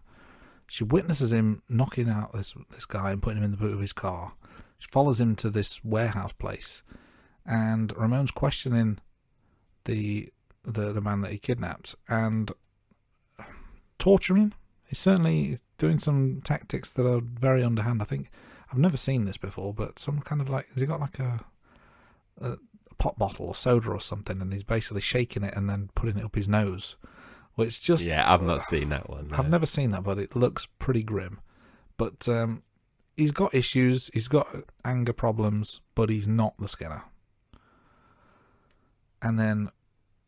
She witnesses him knocking out this guy and putting him in the boot of his car. She follows him to this warehouse place, and Ramon's questioning the man that he kidnapped and torturing. He's certainly doing some tactics that are very underhand. I think I've never seen this before, but some kind of has he got like a pop bottle or soda or something, and he's basically shaking it and then putting it up his nose, which just I've not seen that one. I've never seen that, but it looks pretty grim. But he's got issues, he's got anger problems, but he's not the Skinner. And then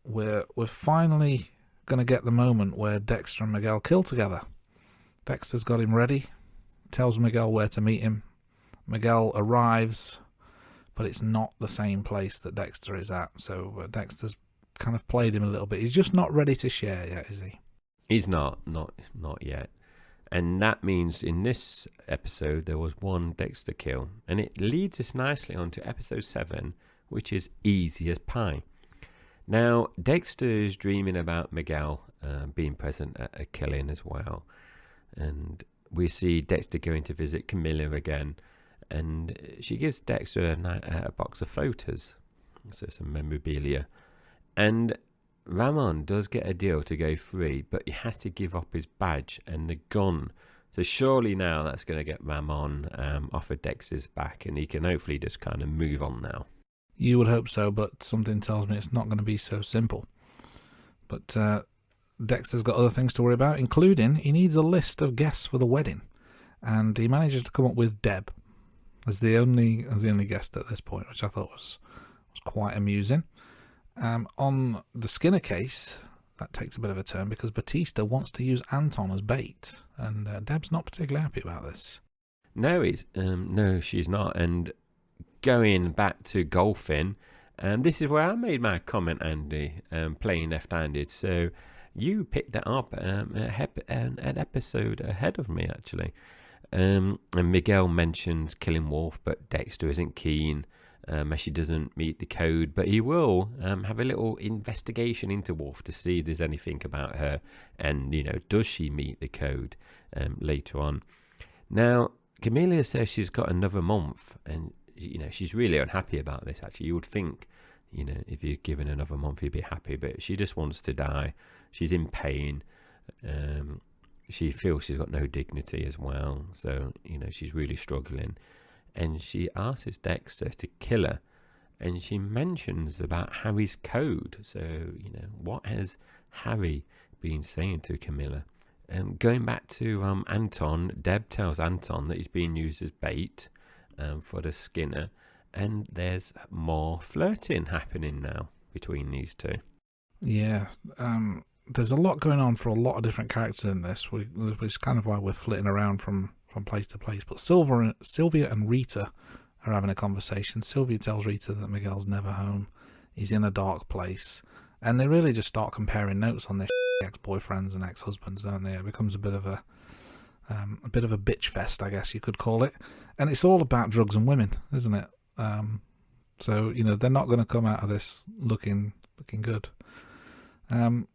we're finally going to get the moment where Dexter and Miguel kill together. Dexter's got him ready, tells Miguel where to meet him. Miguel arrives, but it's not the same place that Dexter is at. So Dexter's kind of played him a little bit. He's just not ready to share yet, is he? He's not yet. And that means in this episode there was one Dexter kill. And it leads us nicely on to episode 7, which is easy as pie. Now, Dexter is dreaming about Miguel being present at a killing as well. And we see Dexter going to visit Camilla again. And she gives Dexter a box of photos, so some memorabilia. And Ramon does get a deal to go free, but he has to give up his badge and the gun. So surely now that's going to get Ramon off of Dexter's back, and he can hopefully just kind of move on now. You would hope so, but something tells me it's not going to be so simple. But Dexter's got other things to worry about, including he needs a list of guests for the wedding, and he manages to come up with Deb as the only guest at this point, which I thought was quite amusing. On the Skinner case, that takes a bit of a turn because Batista wants to use Anton as bait, and Deb's not particularly happy about this. No, she's not. And going back to golfing, this is where I made my comment, Andy, playing left-handed. So you picked that up an episode ahead of me, actually. And Miguel mentions killing Wolf, but Dexter isn't keen, as she doesn't meet the code. But he will have a little investigation into Wolf to see if there's anything about her, and does she meet the code later on. Now, Camilla says she's got another month, and she's really unhappy about this. Actually, you would think, if you're given another month, you'd be happy, but she just wants to die. She's in pain. She feels she's got no dignity as well, so she's really struggling. And she asks Dexter to kill her, and she mentions about Harry's code. So what has Harry been saying to Camilla? Going back to Anton, Deb tells Anton that he's being used as bait for the Skinner, and there's more flirting happening now between these two. Yeah, there's a lot going on for a lot of different characters in this, which is kind of why we're flitting around from place to place. But Sylvia and Rita are having a conversation. Sylvia tells Rita that Miguel's never home. He's in a dark place. And they really just start comparing notes on their ex-boyfriends and ex-husbands, don't they? It becomes a bit of a bitch fest, I guess you could call it. And it's all about drugs and women, isn't it? So, they're not going to come out of this looking good. And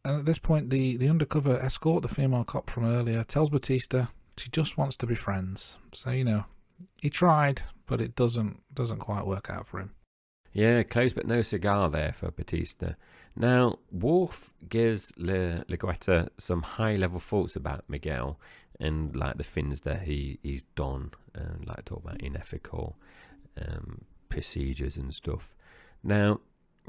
at this point, the undercover escort, the female cop from earlier, tells Batista she just wants to be friends. So, he tried, but it doesn't quite work out for him. Yeah, close but no cigar there for Batista. Now, Worf gives Legueta some high-level thoughts about Miguel and like the things that he's done, and like talk about unethical procedures and stuff. Now,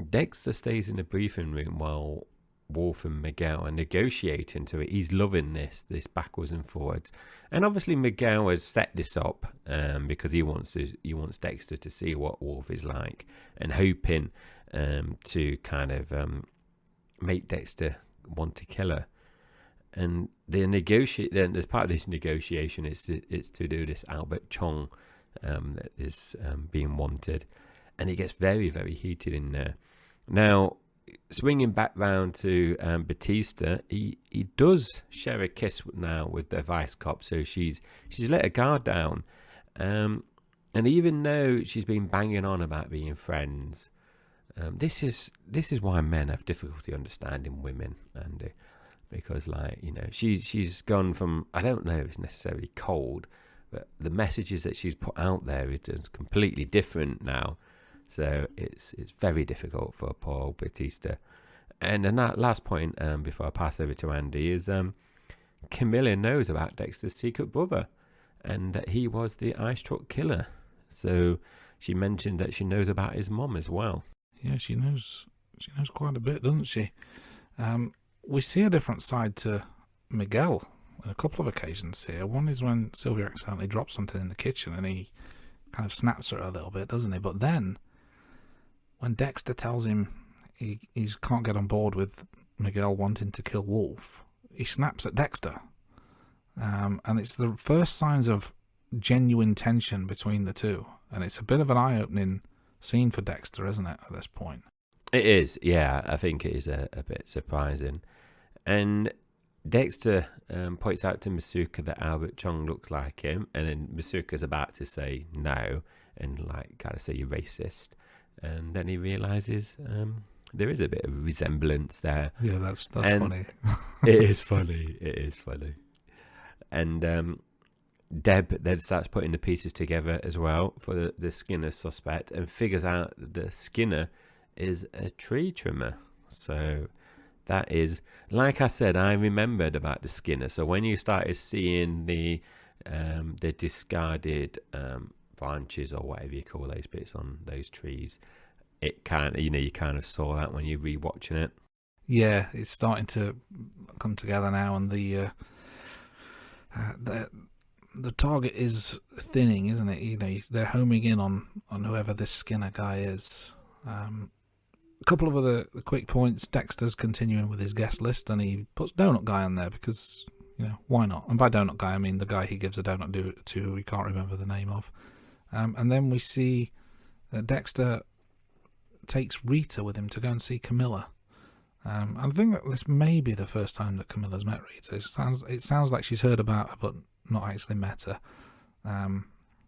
Dexter stays in the briefing room while Worf and Miguel are negotiating to it. He's loving this backwards and forwards, and obviously Miguel has set this up because he wants Dexter to see what Worf is like, and hoping to kind of make Dexter want to kill her. And then as part of this negotiation, it's to do this Albert Chong that is being wanted, and it gets very, very heated in there. Now, swinging back round to Batista, he does share a kiss now with the vice cop, so she's let her guard down, and even though she's been banging on about being friends, this is why men have difficulty understanding women, Andy, because she's gone from, I don't know if it's necessarily cold, but the messages that she's put out there is completely different now. So it's very difficult for poor Batista. And then that last point, before I pass over to Andy, is Camilla knows about Dexter's secret brother, and that he was the ice truck killer. So she mentioned that she knows about his mom as well. Yeah, she knows quite a bit, doesn't she? We see a different side to Miguel on a couple of occasions here. One is when Sylvia accidentally drops something in the kitchen, and he kind of snaps at her a little bit, doesn't he? But then, when Dexter tells him he can't get on board with Miguel wanting to kill Wolf, he snaps at Dexter. And it's the first signs of genuine tension between the two. And it's a bit of an eye-opening scene for Dexter, isn't it, at this point? It is, yeah. I think it is a bit surprising. And Dexter points out to Masuka that Albert Chong looks like him, and then Masuka's about to say no and like kind of say you're racist, and then he realizes there is a bit of resemblance there. Yeah, that's funny. It is funny. It is funny. And Deb then starts putting the pieces together as well for the Skinner suspect, and figures out that the Skinner is a tree trimmer. So that is, like I said, I remembered about the Skinner. So when you started seeing the discarded branches or whatever you call those bits on those trees, it kind of, you kind of saw that when you're rewatching it. Yeah, it's starting to come together now, and the target is thinning, isn't it? They're homing in on whoever this Skinner guy is. A couple of other quick points. Dexter's continuing with his guest list, and he puts Donut Guy on there because, why not? And by Donut Guy, I mean the guy he gives a donut to who we can't remember the name of. And then we see Dexter takes Rita with him to go and see Camilla. I think that this may be the first time that Camilla's met Rita. It sounds like she's heard about her, but not actually met her.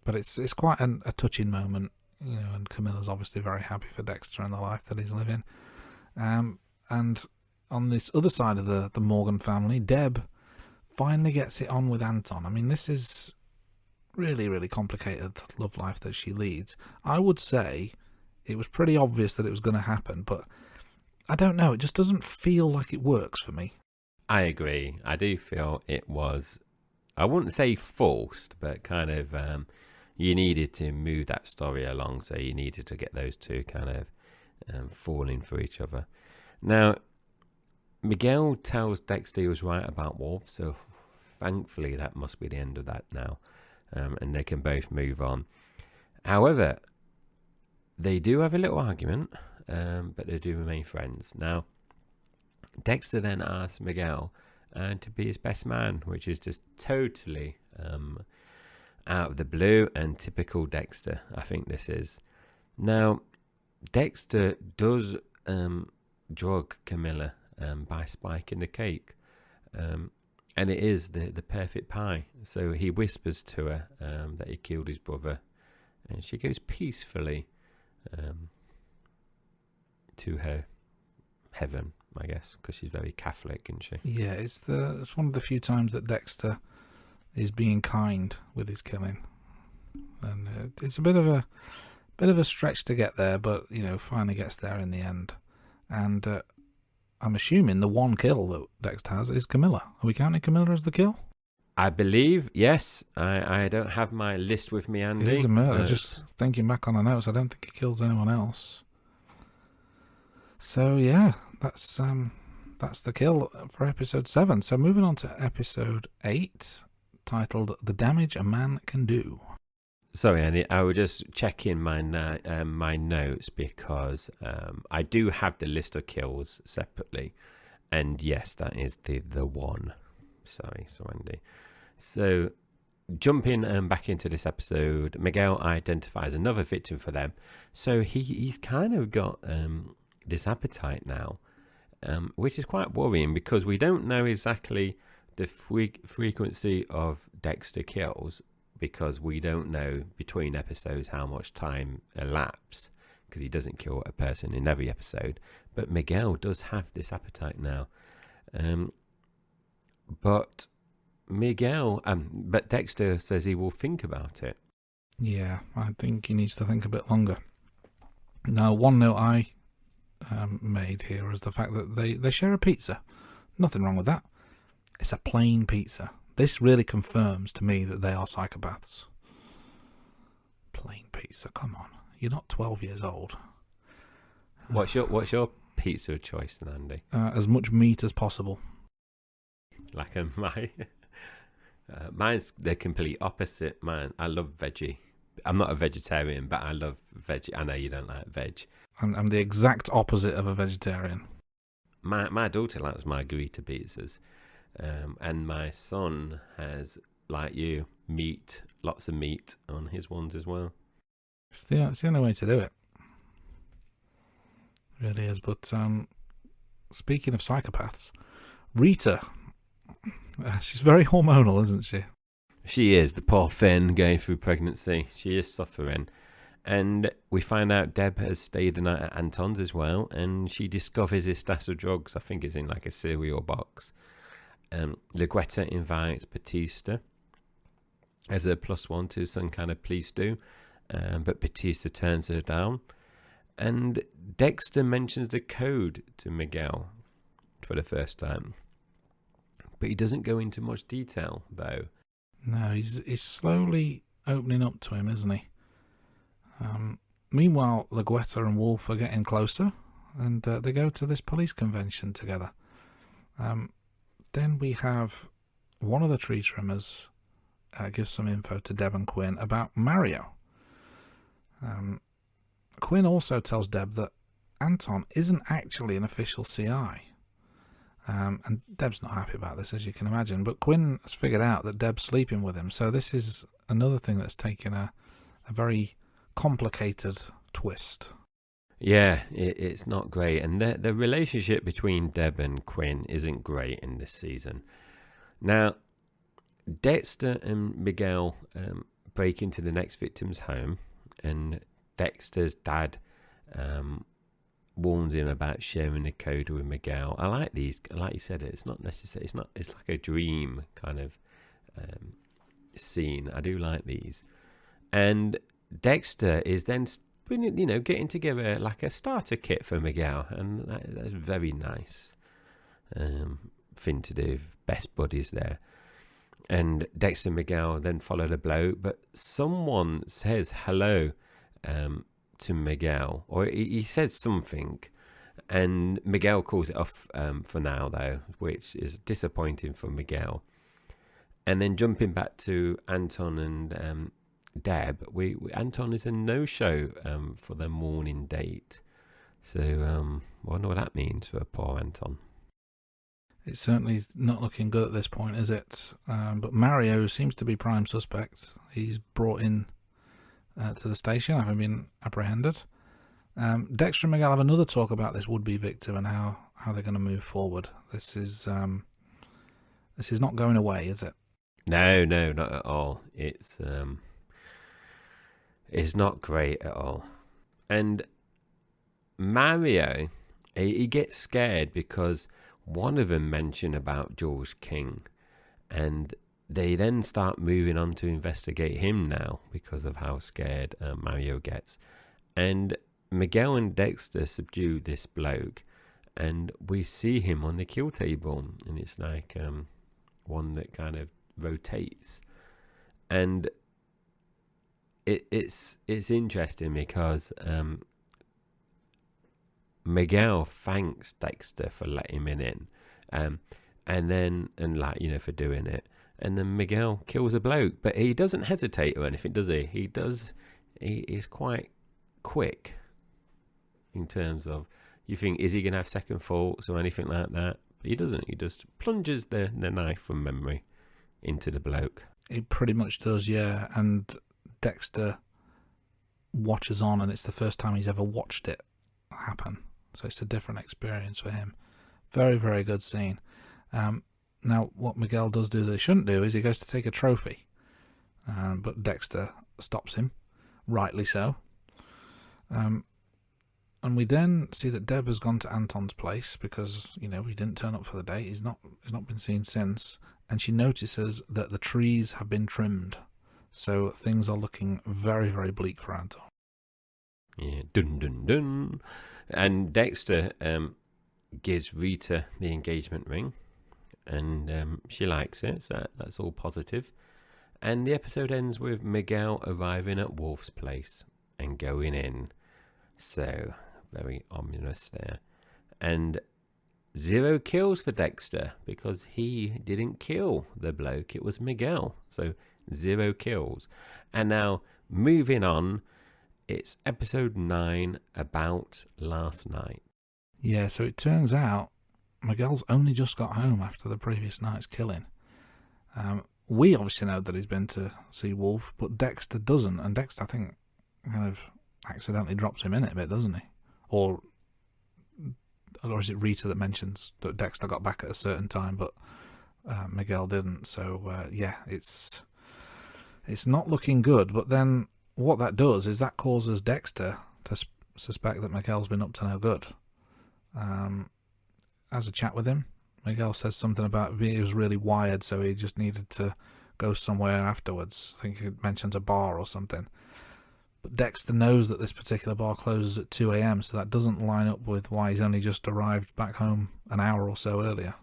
But it's quite a touching moment. And Camilla's obviously very happy for Dexter and the life that he's living. And on this other side of the Morgan family, Deb finally gets it on with Anton. I mean, this is really, really complicated love life that she leads. I would say it was pretty obvious that it was going to happen, but I don't know. It just doesn't feel like it works for me. I agree. I do feel it was, I wouldn't say forced, but kind of... you needed to move that story along, so you needed to get those two kind of falling for each other. Now, Miguel tells Dexter he was right about Wolf, so thankfully that must be the end of that now, and they can both move on. However, they do have a little argument, but they do remain friends. Now, Dexter then asks Miguel to be his best man, which is just totally... out of the blue and typical Dexter, I think this is. Now, Dexter does drug Camilla by spiking the cake, and it is the perfect pie. So he whispers to her that he killed his brother, and she goes peacefully to her heaven, I guess, because she's very Catholic, isn't she? Yeah, it's one of the few times that Dexter is being kind with his killing, and it's a bit of a stretch to get there, but finally gets there in the end. And I'm assuming the one kill that Dexter has is Camilla. Are we counting Camilla as the kill? I believe, yes. I don't have my list with me, Andy. It is a murder. Just thinking back on the notes, I don't think he kills anyone else. So yeah, that's the kill for episode 7. So moving on to episode 8. Titled "The Damage a Man Can Do." Sorry, Andy, I will just check in my notes because I do have the list of kills separately, and yes, that is the one. Sorry, Andy. So jumping back into this episode, Miguel identifies another victim for them. So he's kind of got this appetite now, which is quite worrying because we don't know exactly the frequency of Dexter kills, because we don't know between episodes how much time elapsed, because he doesn't kill a person in every episode. But Miguel does have this appetite now. But Dexter says he will think about it. Yeah, I think he needs to think a bit longer. Now, one note I made here is the fact that they share a pizza. Nothing wrong with that. It's a plain pizza. This really confirms to me that they are psychopaths. Plain pizza, come on. You're not 12 years old. What's your pizza choice then, Andy? As much meat as possible. Like mine's the complete opposite. I love veggie. I'm not a vegetarian, but I love veggie. I know you don't like veg. I'm the exact opposite of a vegetarian. My daughter likes margarita pizzas. And my son has, like you, lots of meat on his ones as well. It's the only way to do it. It really is. But speaking of psychopaths, Rita She's very hormonal, isn't she? She is. The poor Finn going through pregnancy. She is suffering. And we find out Deb has stayed the night at Anton's as well, and she discovers his stash of drugs. I think it's in like a cereal box. Leguetta invites Batista as a +1 to some kind of police do, but Batista turns her down. And Dexter mentions the code to Miguel for the first time, but he doesn't go into much detail, though. No, he's slowly opening up to him, isn't he? Meanwhile, Leguetta and Wolf are getting closer, and they go to this police convention together. Then we have one of the tree trimmers give some info to Deb and Quinn about Mario. Quinn also tells Deb that Anton isn't actually an official CI. And Deb's not happy about this, as you can imagine, but Quinn has figured out that Deb's sleeping with him, so this is another thing that's taken a very complicated twist. Yeah, it's not great, and the relationship between Deb and Quinn isn't great in this season. Now, Dexter and Miguel break into the next victim's home, and Dexter's dad warns him about sharing the code with Miguel. I like these. Like you said, it's not necessary. It's like a dream kind of scene. I do like these. And Dexter is then, getting together like a starter kit for Miguel, and that's very nice thing to do. Best buddies there. And Dexter and Miguel then follow the bloke, but someone says hello to Miguel, or he says something, and Miguel calls it off for now, though, which is disappointing for Miguel. And then jumping back to Anton and Deb, Anton is a no-show for their morning date. So I wonder what that means for poor Anton. It's certainly not looking good at this point, is it? But Mario seems to be prime suspect. He's brought in to the station, having been apprehended. Dexter and Miguel have another talk about this would-be victim and how they're going to move forward. This is not going away, is it? No, not at all. It's not great at all. And Mario, he gets scared because one of them mentioned about George King, and they then start moving on to investigate him now because of how scared Mario gets. And Miguel and Dexter subdue this bloke, and we see him on the kill table, and it's like one that kind of rotates. And it's interesting because Miguel thanks Dexter for letting him in, and for doing it. And then Miguel kills a bloke, but he doesn't hesitate or anything, does he? He's quite quick in terms of, you think, is he going to have second thoughts or anything like that? But he doesn't. He just plunges the knife from memory into the bloke. He pretty much does, yeah. And Dexter watches on, and it's the first time he's ever watched it happen. So it's a different experience for him. Very, very good scene. Now, what Miguel does do that he shouldn't do is he goes to take a trophy. But Dexter stops him, rightly so. And we then see that Deb has gone to Anton's place because, he didn't turn up for the date. He's not been seen since. And she notices that the trees have been trimmed. So things are looking very, very bleak for Anton. Yeah, dun dun dun. And Dexter gives Rita the engagement ring, and she likes it, so that's all positive. And the episode ends with Miguel arriving at Wolf's place and going in. So, very ominous there. And 0 kills for Dexter because he didn't kill the bloke, it was Miguel. So 0 kills. And now, moving on, it's episode 9, About Last Night. Yeah, so it turns out Miguel's only just got home after the previous night's killing. We obviously know that he's been to see Wolf, but Dexter doesn't. And Dexter, I think, kind of accidentally drops him in it a bit, doesn't he? Or is it Rita that mentions that Dexter got back at a certain time, but Miguel didn't. So yeah, it's not looking good. But then what that does is that causes Dexter to suspect that Miguel's been up to no good. Has a chat with him. Miguel says something about he was really wired, so he just needed to go somewhere afterwards. I think he mentions a bar or something. But Dexter knows that this particular bar closes at 2 a.m, so that doesn't line up with why he's only just arrived back home an hour or so earlier.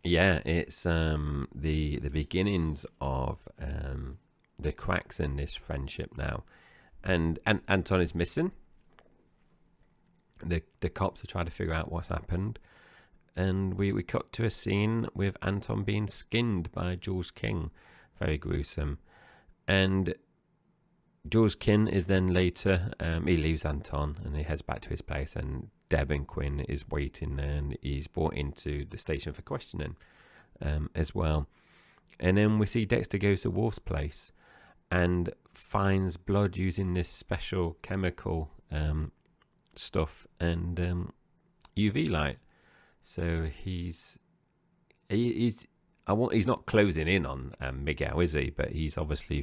Yeah, it's the beginnings of the cracks in this friendship now. And Anton is missing. The cops are trying to figure out what's happened. And we cut to a scene with Anton being skinned by Jules King. Very gruesome. And Jules King is then later, he leaves Anton and he heads back to his place, and Deb and Quinn is waiting there, and he's brought into the station for questioning as well. And then we see Dexter goes to Wolf's place and finds blood using this special chemical stuff and UV light. So he's not closing in on Miguel, is he? But he's obviously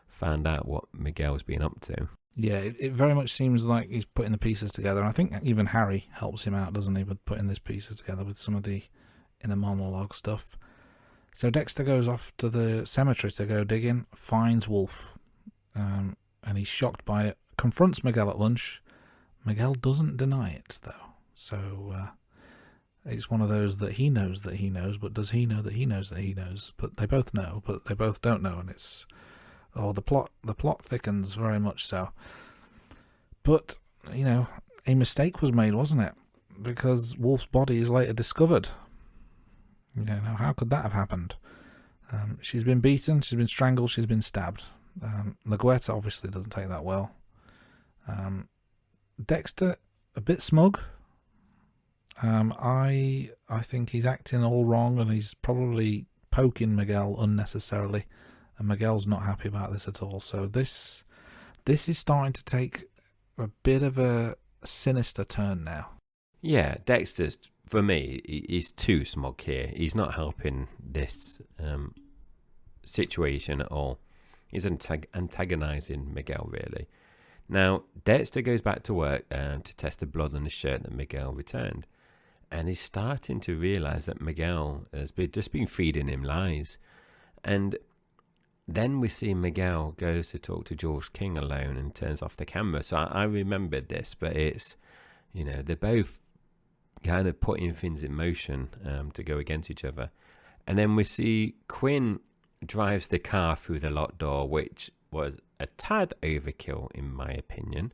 found out what Miguel's been up to. Yeah, it very much seems like he's putting the pieces together. And I think even Harry helps him out, doesn't he, with putting these pieces together with some of the inner monologue stuff. So Dexter goes off to the cemetery to go digging, finds Wolf, and he's shocked by it, confronts Miguel at lunch. Miguel doesn't deny it, though. So it's one of those that he knows, but does he know that he knows that he knows? But they both know, but they both don't know, and it's the plot thickens very much so. But a mistake was made, wasn't it? Because Wolf's body is later discovered. Now how could that have happened? She's been beaten, she's been strangled, she's been stabbed. Laguerta obviously doesn't take that well. Dexter, a bit smug. I think he's acting all wrong, and he's probably poking Miguel unnecessarily, and Miguel's not happy about this at all. So this is starting to take a bit of a sinister turn now. Yeah, Dexter's, for me, he's too smug here. He's not helping this situation at all. He's antagonizing Miguel, really. Now, Dexter goes back to work to test the blood on the shirt that Miguel returned. And he's starting to realize that Miguel has just been feeding him lies. And then we see Miguel goes to talk to George King alone and turns off the camera. So I remembered this, but it's, they're both kind of putting things in motion to go against each other. And then we see Quinn drives the car through the locked door, which was a tad overkill in my opinion.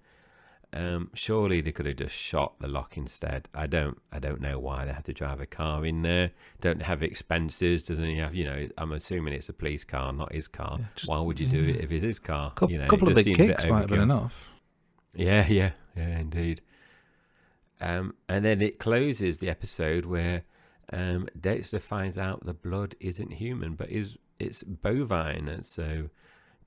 Surely they could have just shot the lock instead. I don't know why they had to drive a car in there. Don't have expenses. Doesn't he have? I'm assuming it's a police car, not his car. Yeah, why would you do it if it's his car? Couple of big kicks might have been enough. Yeah, indeed. And then it closes the episode where Dexter finds out the blood isn't human, but it's bovine, and so.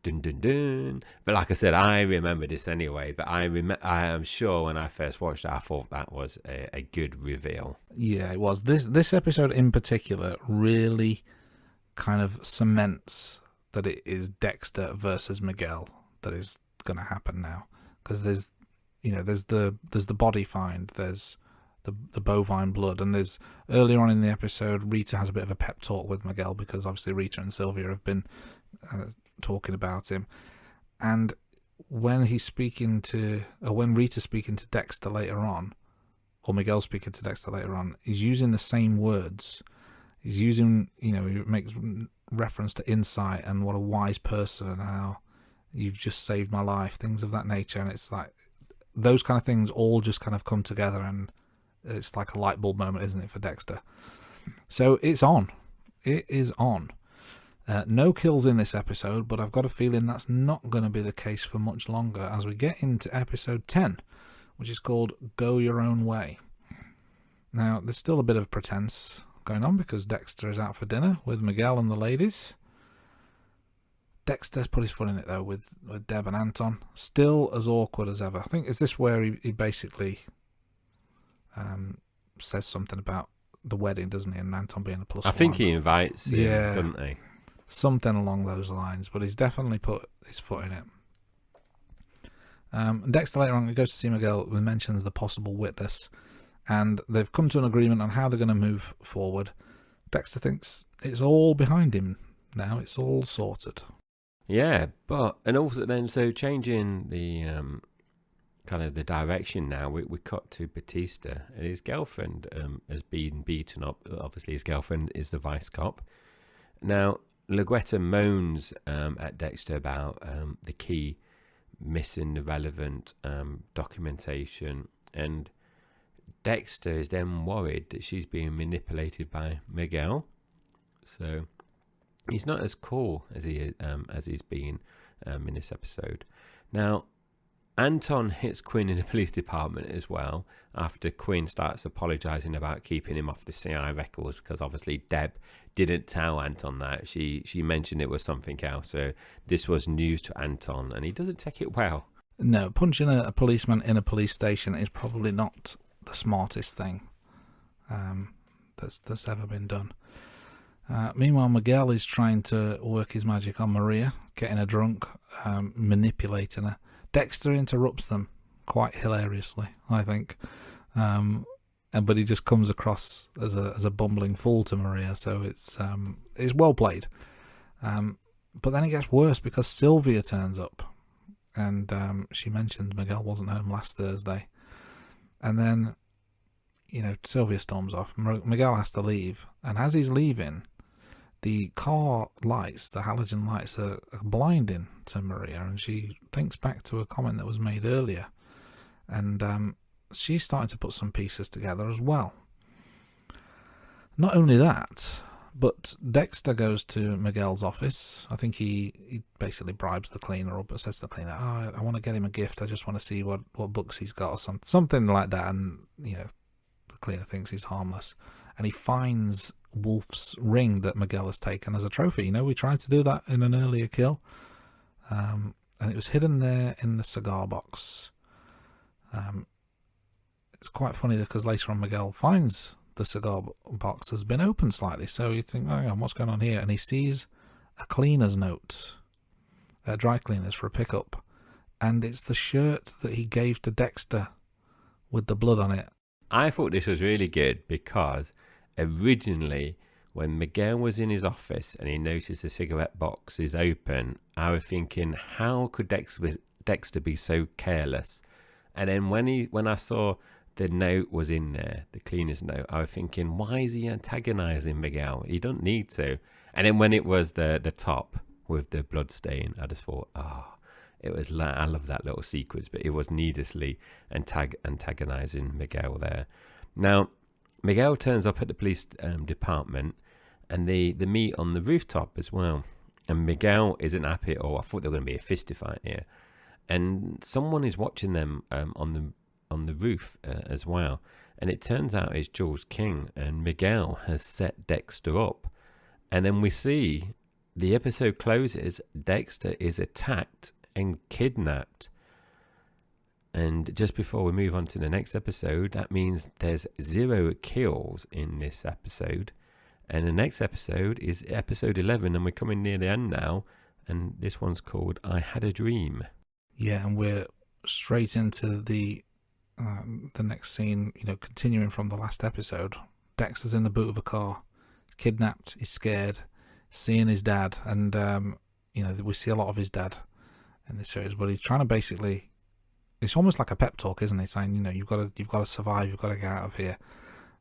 Dun, dun, dun. But like I said, I remember this anyway. But I am sure when I first watched it, I thought that was a good reveal. Yeah, it was. This episode in particular really kind of cements that it is Dexter versus Miguel that is going to happen now. Because there's the body find, there's the bovine blood, and there's earlier on in the episode, Rita has a bit of a pep talk with Miguel because obviously Rita and Sylvia have been talking about him, and when Rita's speaking to Dexter later on, or Miguel's speaking to Dexter later on, he's using the same words. He's using, he makes reference to insight and what a wise person and how you've just saved my life, things of that nature. And it's like those kind of things all just kind of come together, and it's like a light bulb moment, isn't it, for Dexter? So it's on. It is on. No kills in this episode, but I've got a feeling that's not going to be the case for much longer as we get into episode 10, which is called Go Your Own Way. Now, there's still a bit of pretense going on because Dexter is out for dinner with Miguel and the ladies. Dexter's put his foot in it, though, with Deb and Anton. Still as awkward as ever. I think, is this where he basically says something about the wedding, doesn't he? And Anton being a plus I one. think he invites him, Yeah. doesn't he? Something along those lines, but he's definitely put his foot in it. Dexter later on goes to see Miguel and mentions the possible witness, and they've come to an agreement on how they're going to move forward. Dexter thinks it's all behind him now, it's all sorted. Yeah, and also then, so changing the kind of the direction now, we cut to Batista. His girlfriend has been beaten up. Obviously, his girlfriend is the vice cop. Now, Laguetta moans at Dexter about the key missing the relevant documentation, and Dexter is then worried that she's being manipulated by Miguel. So he's not as cool as he's been in this episode. Now, Anton hits Quinn in the police department as well after Quinn starts apologising about keeping him off the CI records, because obviously Deb didn't tell Anton that. She mentioned it was something else, so this was news to Anton, and he doesn't take it well. No, punching a policeman in a police station is probably not the smartest thing that's ever been done. Meanwhile, Miguel is trying to work his magic on Maria, getting her drunk, manipulating her. Dexter interrupts them quite hilariously, I think, but he just comes across as a bumbling fool to Maria. So it's well played. But then it gets worse because Sylvia turns up, and she mentioned Miguel wasn't home last Thursday, and then Sylvia storms off. Miguel has to leave, and as he's leaving, the car lights, the halogen lights, are blinding to Maria, and she thinks back to a comment that was made earlier, and she's starting to put some pieces together as well. Not only that, but Dexter goes to Miguel's office. I think he basically bribes the cleaner up, but says to the cleaner, I want to get him a gift, I just want to see what books he's got, or something like that, and the cleaner thinks he's harmless, and he finds Wolf's ring that Miguel has taken as a trophy. We tried to do that in an earlier kill, and it was hidden there in the cigar box. It's quite funny because later on Miguel finds the cigar box has been opened slightly, so you think, what's going on here? And he sees a cleaner's note, a dry cleaner's for a pickup, and it's the shirt that he gave to Dexter with the blood on it. I thought this was really good because originally, when Miguel was in his office and he noticed the cigarette box is open, I was thinking, how could Dexter be so careless? And then when I saw the note was in there, the cleaner's note, I was thinking, why is he antagonizing Miguel? He don't need to. And then when it was the top with the blood stain, I just thought, it was I love that little sequence, but it was needlessly antagonizing Miguel there. Now, Miguel turns up at the police department, and they meet on the rooftop as well. And Miguel isn't happy at all. I thought there was going to be a fisty fight here. And someone is watching them on the roof as well. And it turns out it's Jules King, and Miguel has set Dexter up. And then we see the episode closes, Dexter is attacked and kidnapped. And just before we move on to the next episode, that means there's 0 kills in this episode. And the next episode is episode 11, and we're coming near the end now. And this one's called I Had a Dream. Yeah, and we're straight into the next scene, continuing from the last episode. Dexter's in the boot of a car. He's kidnapped, he's scared, seeing his dad. And, we see a lot of his dad in this series, but he's trying to basically... It's almost like a pep talk, isn't it? Saying, you've got to survive, you've got to get out of here.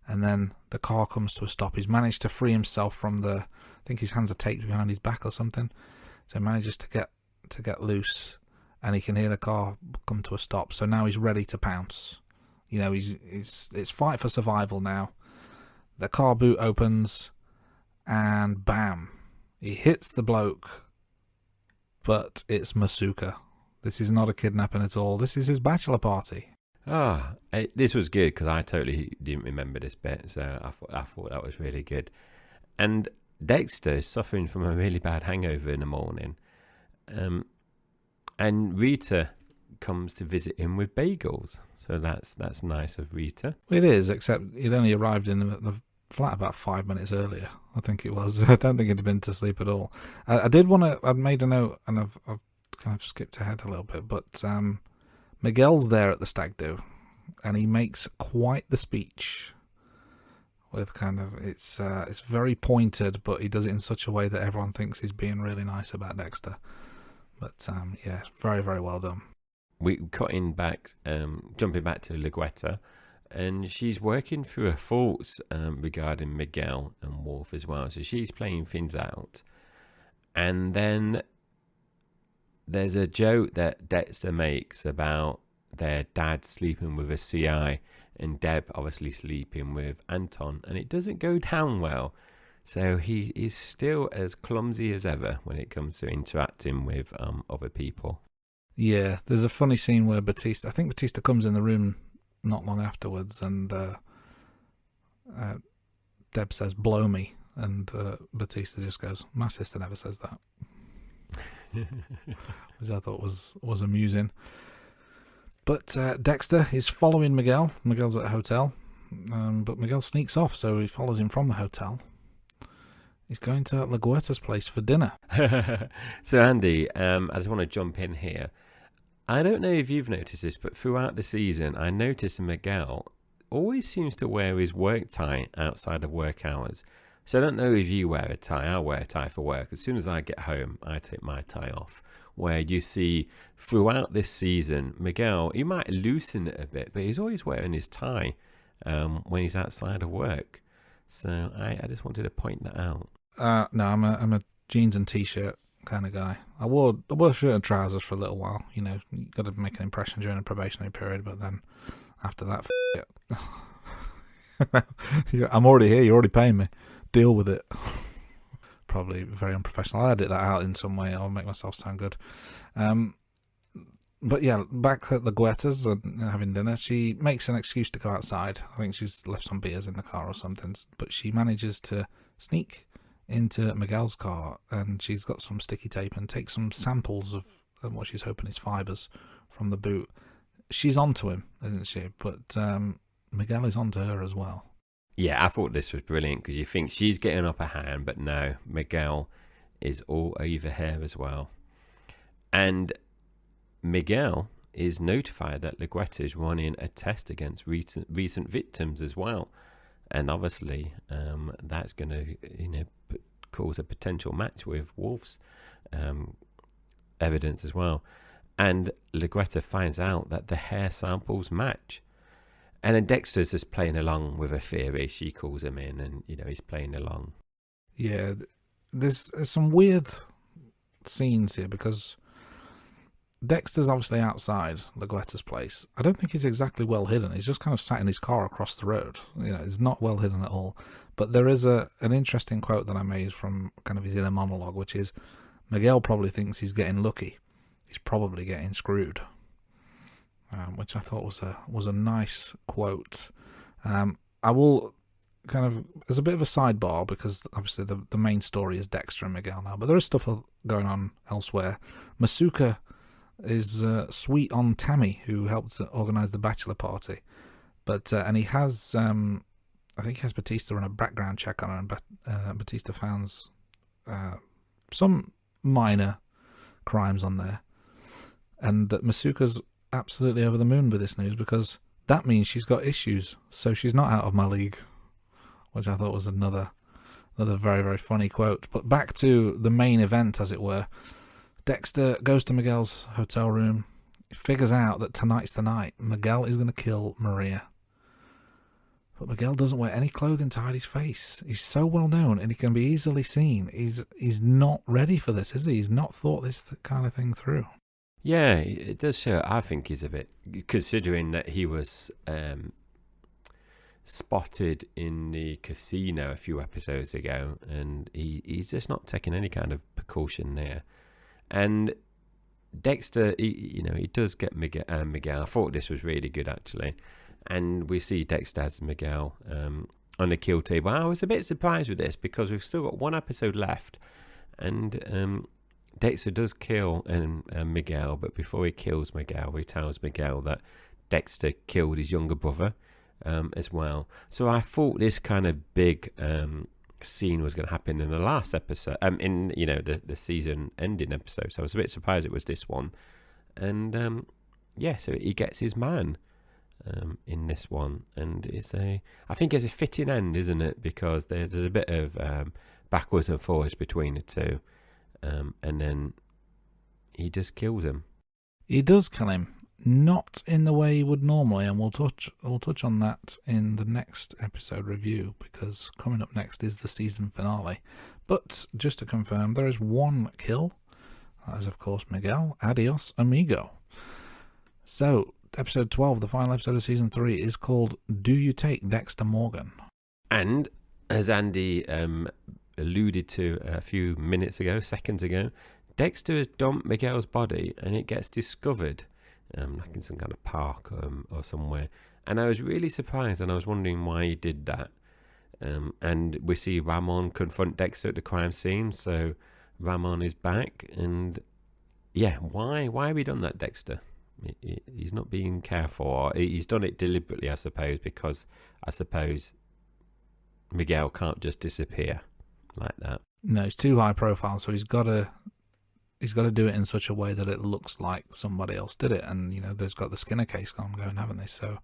And then the car comes to a stop. He's managed to free himself from I think his hands are taped behind his back or something. So he manages to get loose, and he can hear the car come to a stop. So now he's ready to pounce. It's fight for survival now. The car boot opens, and bam, he hits the bloke. But it's Masuka. This is not a kidnapping at all. This is his bachelor party. This was good because I totally didn't remember this bit, so I thought that was really good. And Dexter is suffering from a really bad hangover in the morning, and Rita comes to visit him with bagels. So that's nice of Rita. It is, except it only arrived in the flat about 5 minutes earlier. I think it was. I don't think he'd been to sleep at all. I did want to. I made a note, and I've kind of skipped ahead a little bit, but Miguel's there at the stag do, and he makes quite the speech. With kind of it's very pointed, but he does it in such a way that everyone thinks he's being really nice about Dexter. But yeah, very, very well done. We jumping back to Liguetta, and she's working through her thoughts regarding Miguel and Wolf as well. So she's playing things out, and then there's a joke that Dexter makes about their dad sleeping with a CI and Deb obviously sleeping with Anton, and it doesn't go down well. So he is still as clumsy as ever when it comes to interacting with other people. Yeah, there's a funny scene where Batista comes in the room not long afterwards, and Deb says, "Blow me," and Batista just goes, "My sister never says that," which I thought was amusing. But Dexter is following Miguel. Miguel's at a hotel, but Miguel sneaks off, so he follows him from the hotel. He's going to Liguetta's place for dinner. So, Andy, I just want to jump in here. I don't know if you've noticed this, but throughout the season, I noticed Miguel always seems to wear his work tie outside of work hours. So I don't know if you wear a tie. I wear a tie for work. As soon as I get home, I take my tie off. Where you see throughout this season, Miguel, he might loosen it a bit, but he's always wearing his tie when he's outside of work. So I just wanted to point that out. No, I'm a jeans and t-shirt kind of guy. I wore shirt and trousers for a little while. You know, you got to make an impression during a probationary period, but then after that, it. I'm already here. You're already paying me. Deal with it. Probably very unprofessional. I'll edit that out in some way. I'll make myself sound good. But yeah, back at the Guetta's and having dinner, she makes an excuse to go outside. I think she's left some beers in the car or something, but she manages to sneak into Miguel's car, and she's got some sticky tape and takes some samples of what she's hoping is fibres from the boot. She's onto him, isn't she? But Miguel is onto her as well. Yeah, I thought this was brilliant because you think she's getting up a hand, but no, Miguel is all over her as well. And Miguel is notified that Liguetta is running a test against recent victims as well. And obviously, that's going to, cause a potential match with Wolf's evidence as well. And Liguetta finds out that the hair samples match. And then Dexter's just playing along with a theory. She calls him in and, he's playing along. Yeah, there's some weird scenes here because Dexter's obviously outside Liguetta's place. I don't think he's exactly well hidden. He's just kind of sat in his car across the road. He's not well hidden at all. But there is an interesting quote that I made from kind of his inner monologue, which is, Miguel probably thinks he's getting lucky. He's probably getting screwed. Which I thought was a nice quote. I will kind of, as a bit of a sidebar, because obviously the main story is Dexter and Miguel now, but there is stuff going on elsewhere. Masuka is sweet on Tammy, who helped organise the bachelor party, and he has, I think he has Batista run a background check on her, and Batista found some minor crimes on there, and Masuka's absolutely over the moon with this news because that means she's got issues, so she's not out of my league, which I thought was another very, very funny quote. But back to the main event, as it were. Dexter goes to Miguel's hotel room, figures out that tonight's the night. Miguel is going to kill Maria. But Miguel doesn't wear any clothing to hide his face. He's so well known and he can be easily seen. He's not ready for this, is he? He's not thought this kind of thing through. Yeah, it does show. I think he's a bit, considering that he was spotted in the casino a few episodes ago, and he's just not taking any kind of precaution there. And Dexter, he does get Miguel. I thought this was really good, actually. And we see Dexter as Miguel on the kill table. I was a bit surprised with this because we've still got one episode left, and Dexter does kill Miguel, but before he kills Miguel, he tells Miguel that Dexter killed his younger brother, as well. So I thought this kind of big scene was going to happen in the last episode, in the season ending episode. So I was a bit surprised it was this one. And so he gets his man in this one, and I think it's a fitting end, isn't it? Because there's a bit of backwards and forwards between the two, and then he just kills him. He does kill him, not in the way he would normally, and we'll touch on that in the next episode review, because coming up next is the season finale. But just to confirm, there is one kill. That is, of course, Miguel. Adios, amigo. So, episode 12, the final episode of season 3, is called Do You Take Dexter Morgan? And as Andy alluded to a few seconds ago, Dexter has dumped Miguel's body, and it gets discovered like in some kind of park or somewhere. And I was really surprised, and I was wondering why he did that. And we see Ramon confront Dexter at the crime scene, so Ramon is back. And why have we done that, Dexter? He's not being careful. He's done it deliberately, I suppose, because I suppose Miguel can't just disappear like that. No, it's too high profile, so he's got to do it in such a way that it looks like somebody else did it. And, there's got the Skinner case going, haven't they? So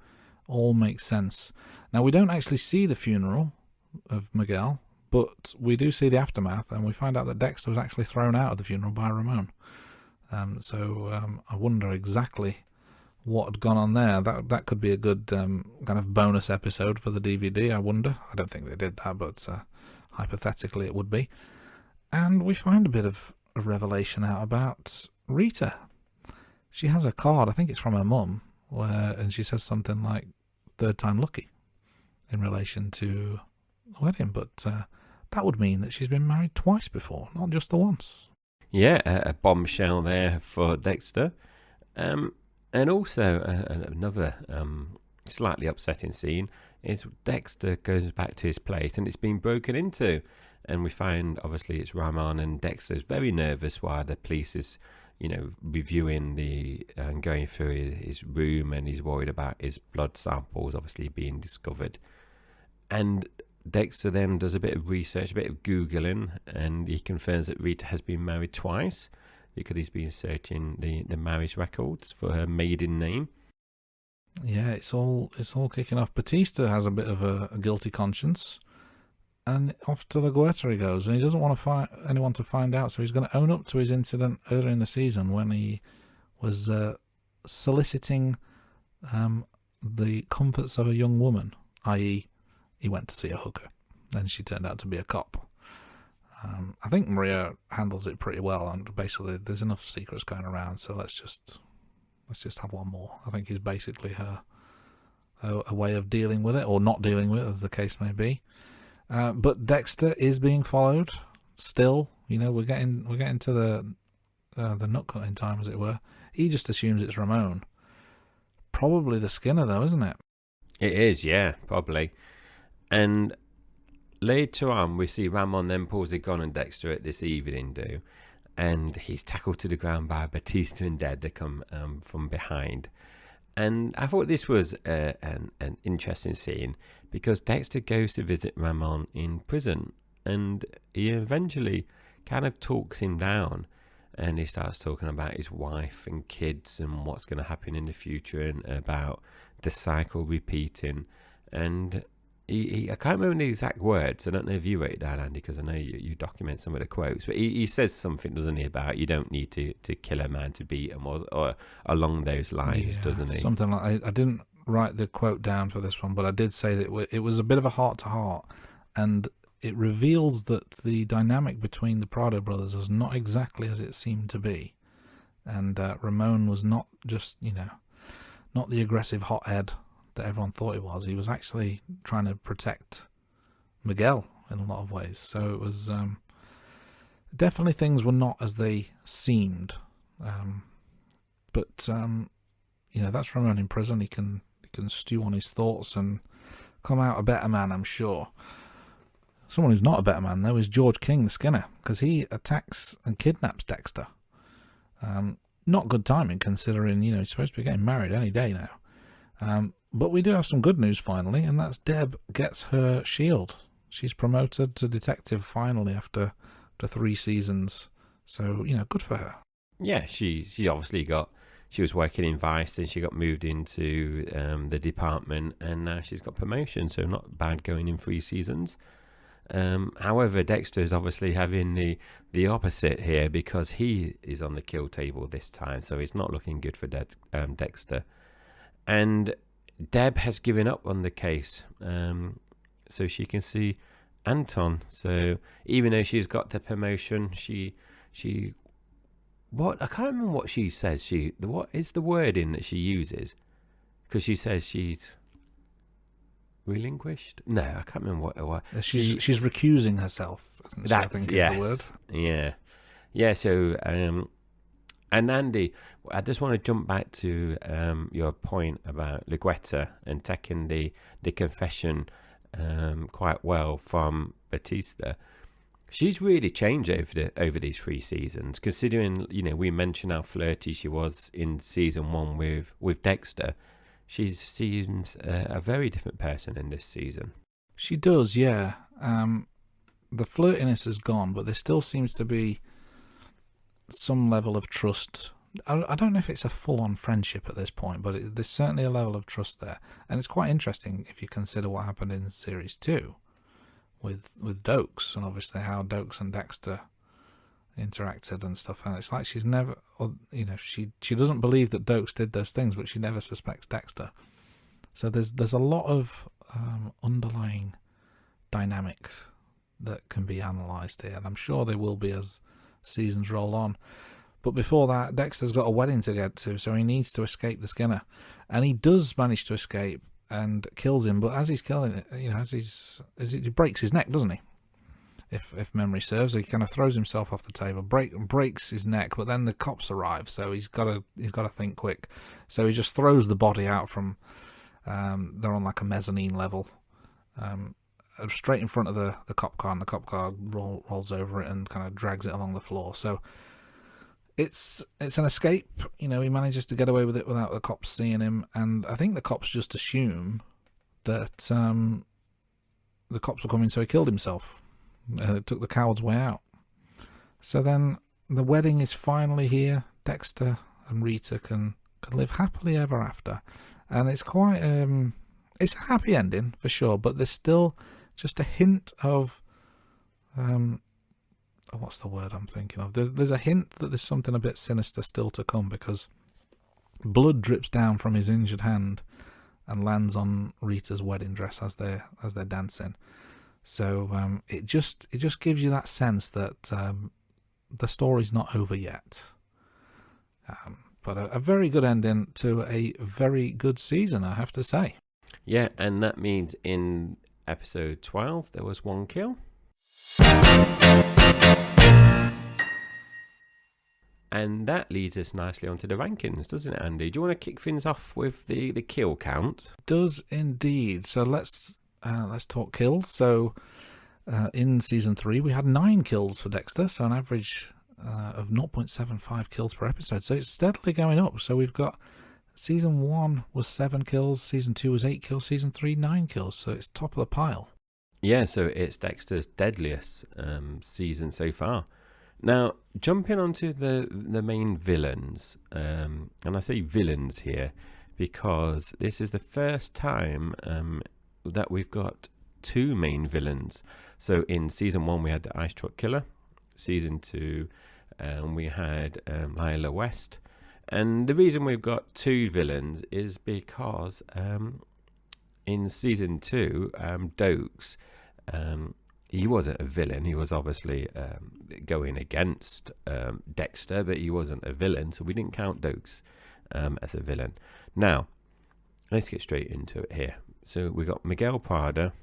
all makes sense. Now, we don't actually see the funeral of Miguel, but we do see the aftermath, and we find out that Dexter was actually thrown out of the funeral by Ramon. I wonder exactly what had gone on there. That could be a good kind of bonus episode for the DVD, I wonder. I don't think they did that, but hypothetically it would be. And we find a bit of a revelation out about Rita. She has a card, I think it's from her mum, and she says something like third time lucky in relation to the wedding, but that would mean that she's been married twice before, not just the once. Yeah, a bombshell there for Dexter. And also another slightly upsetting scene is Dexter goes back to his place and it's been broken into. And we find, obviously, it's Ramon, and Dexter's very nervous while the police is, reviewing and going through his room, and he's worried about his blood samples obviously being discovered. And Dexter then does a bit of research, a bit of Googling, and he confirms that Rita has been married twice because he's been searching the marriage records for her maiden name. Yeah, it's all kicking off. Batista has a bit of a guilty conscience, and off to La Guerta he goes, and he doesn't want anyone to find out, so he's going to own up to his incident earlier in the season when he was soliciting the comforts of a young woman, i.e. he went to see a hooker, and she turned out to be a cop. I think Maria handles it pretty well, and basically there's enough secrets going around, so let's just have one more. I think is basically her way of dealing with it, or not dealing with it, as the case may be. But Dexter is being followed still. We're getting to the nut cutting time, as it were. He just assumes it's Ramon. Probably the Skinner, though, isn't it? It is, yeah, probably. And later on, we see Ramon then pulls a gun on Dexter at this evening do, and he's tackled to the ground by Batista and Deb. They come from behind. And I thought this was an interesting scene because Dexter goes to visit Ramon in prison, and he eventually kind of talks him down, and he starts talking about his wife and kids and what's going to happen in the future and about the cycle repeating. And I can't remember the exact words. I don't know if you wrote it down, Andy, because I know you document some of the quotes. But he says something, doesn't he, about you don't need to kill a man to beat him, or along those lines, doesn't he? Something like I didn't write the quote down for this one, but I did say that it was a bit of a heart-to-heart, and it reveals that the dynamic between the Prado brothers was not exactly as it seemed to be. And Ramon was not just, not the aggressive hothead that everyone thought he was. He was actually trying to protect Miguel in a lot of ways. So it was definitely things were not as they seemed. But that's Ramon in prison. He can stew on his thoughts and come out a better man, I'm sure. Someone who's not a better man, though, is George King, the Skinner, because he attacks and kidnaps Dexter. Not good timing, considering, he's supposed to be getting married any day now. But we do have some good news finally, and that's Deb gets her shield. She's promoted to detective finally after 3 seasons. So, good for her. Yeah, she obviously she was working in Vice, and she got moved into the department, and now she's got promotion, so not bad going in 3 seasons. However, Dexter is obviously having the opposite here, because he is on the kill table this time, so it's not looking good for Dexter. And Deb has given up on the case, so she can see Anton. So even though she's got the promotion, she what, I can't remember what she says. What is the wording that she uses? Because she says she's relinquished. No, I can't remember what. She's recusing herself. Isn't she? I think is the word. Yeah. So and Andy, I just want to jump back to your point about Leguetta and taking the confession quite well from Batista. She's really changed over these 3 seasons, considering, we mentioned how flirty she was in season 1 with Dexter. She seems a very different person in this season. She does, yeah. The flirtiness is gone, but there still seems to be some level of trust. I don't know if it's a full-on friendship at this point, but there's certainly a level of trust there. And it's quite interesting if you consider what happened in series 2 with Dokes, and obviously how Dokes and Dexter interacted and stuff. And it's like she's never, she doesn't believe that Dokes did those things, but she never suspects Dexter. So there's a lot of underlying dynamics that can be analysed here, and I'm sure they will be as seasons roll on. But before that, Dexter's got a wedding to get to, so he needs to escape the Skinner, and he does manage to escape and kills him. But as he's killing it, he breaks his neck, doesn't he? If memory serves, he kind of throws himself off the table, breaks his neck. But then the cops arrive, so he's got to think quick. So he just throws the body out from. They're on like a mezzanine level, straight in front of the cop car, and the cop car rolls over it and kind of drags it along the floor. So it's an escape. He manages to get away with it without the cops seeing him, and I think the cops just assume that the cops were coming, so he killed himself. Took the coward's way out. So then the wedding is finally here. Dexter and Rita can live happily ever after, and it's quite it's a happy ending for sure, but there's still just a hint of what's the word I'm thinking of? There's a hint that there's something a bit sinister still to come, because blood drips down from his injured hand and lands on Rita's wedding dress as they're dancing. So it just gives you that sense that the story's not over yet. But a very good ending to a very good season, I have to say. Yeah, and that means in episode 12 there was 1 kill. And that leads us nicely onto the rankings, doesn't it, Andy? Do you want to kick things off with the kill count? Does indeed. So let's talk kills. So in season 3 we had 9 kills for Dexter, so an average of 0.75 kills per episode. So it's steadily going up. So we've got season 1 was 7 kills, season 2 was 8 kills, season 3 9 kills. So it's top of the pile. Yeah, so it's Dexter's deadliest season so far. Now, jumping onto the main villains, and I say villains here because this is the first time that we've got 2 main villains. So in season 1 we had the Ice Truck Killer, season 2 we had Lila West, and the reason we've got 2 villains is because in season 2 Dokes, he wasn't a villain. He was obviously going against Dexter, but he wasn't a villain, so we didn't count Dokes as a villain. Now, let's get straight into it here. So we got Miguel Prado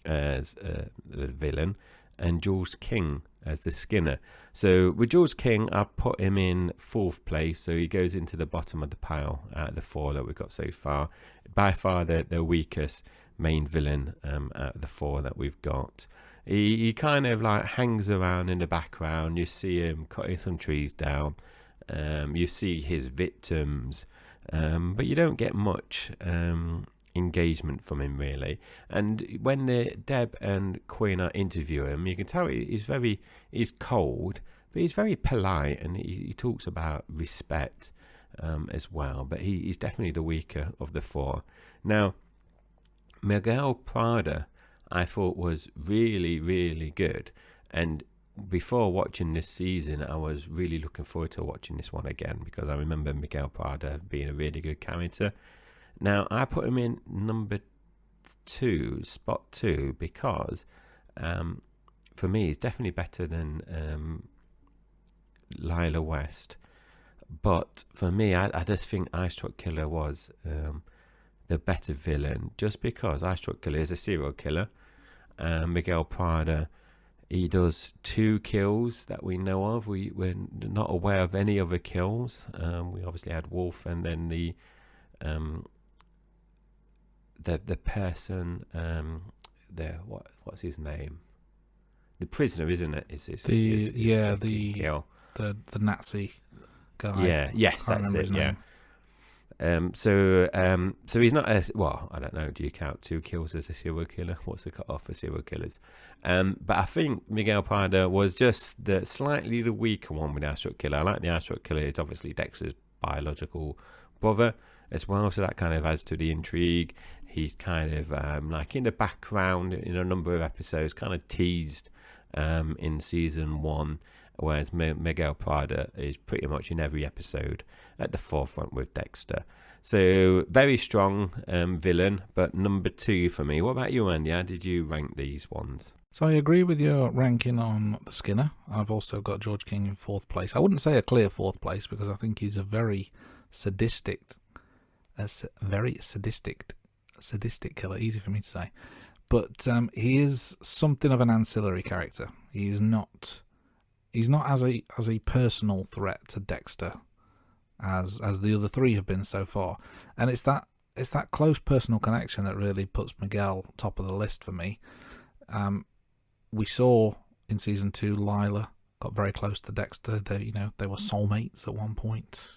as the villain, and Jules King as the Skinner. So with Jules King, I put him in 4th place, so he goes into the bottom of the pile out of the 4 that we've got so far. By far the weakest main villain out of the 4 that we've got. He kind of like hangs around in the background. You see him cutting some trees down. You see his victims, but you don't get much engagement from him, really. And when the Deb and Quinn are interviewing him, you can tell he's cold, but he's very polite, and he talks about respect as well. But he's definitely the weaker of the four. Now, Miguel Prado, I thought was really, really good. And before watching this season, I was really looking forward to watching this one again, because I remember Miguel Prado being a really good character. Now, I put him in number 2, spot 2, because for me, he's definitely better than Lila West. But for me, I just think Ice Truck Killer was the better villain, just because Ice Truck Killer is a serial killer. Miguel Prado, he does 2 kills that we know of. We're not aware of any other kills. We obviously had Wolf, and then the person, what's his name? The prisoner, isn't it? Is the kill. The Nazi guy. Yeah, yes, that's it. Yeah. So he's not I don't know, do you count 2 kills as a serial killer? What's the cut off for serial killers? But I think Miguel Prado was just slightly the weaker one with the Ice Truck Killer. I like the Ice Truck Killer. It's obviously Dexter's biological brother as well, so that kind of adds to the intrigue. He's kind of like in the background in a number of episodes, kind of teased in season 1, whereas Miguel Prado is pretty much in every episode at the forefront with Dexter. So very strong villain, but number 2 for me. What about you, Andy? How did you rank these ones? So I agree with your ranking on the Skinner. I've also got George King in 4th place. I wouldn't say a clear 4th place, because I think he's a very sadistic killer. Easy for me to say. But he is something of an ancillary character. He's not as a personal threat to Dexter as the other 3 have been so far. And it's that close personal connection that really puts Miguel top of the list for me. We saw in season 2, Lila got very close to Dexter. They were soulmates at one point,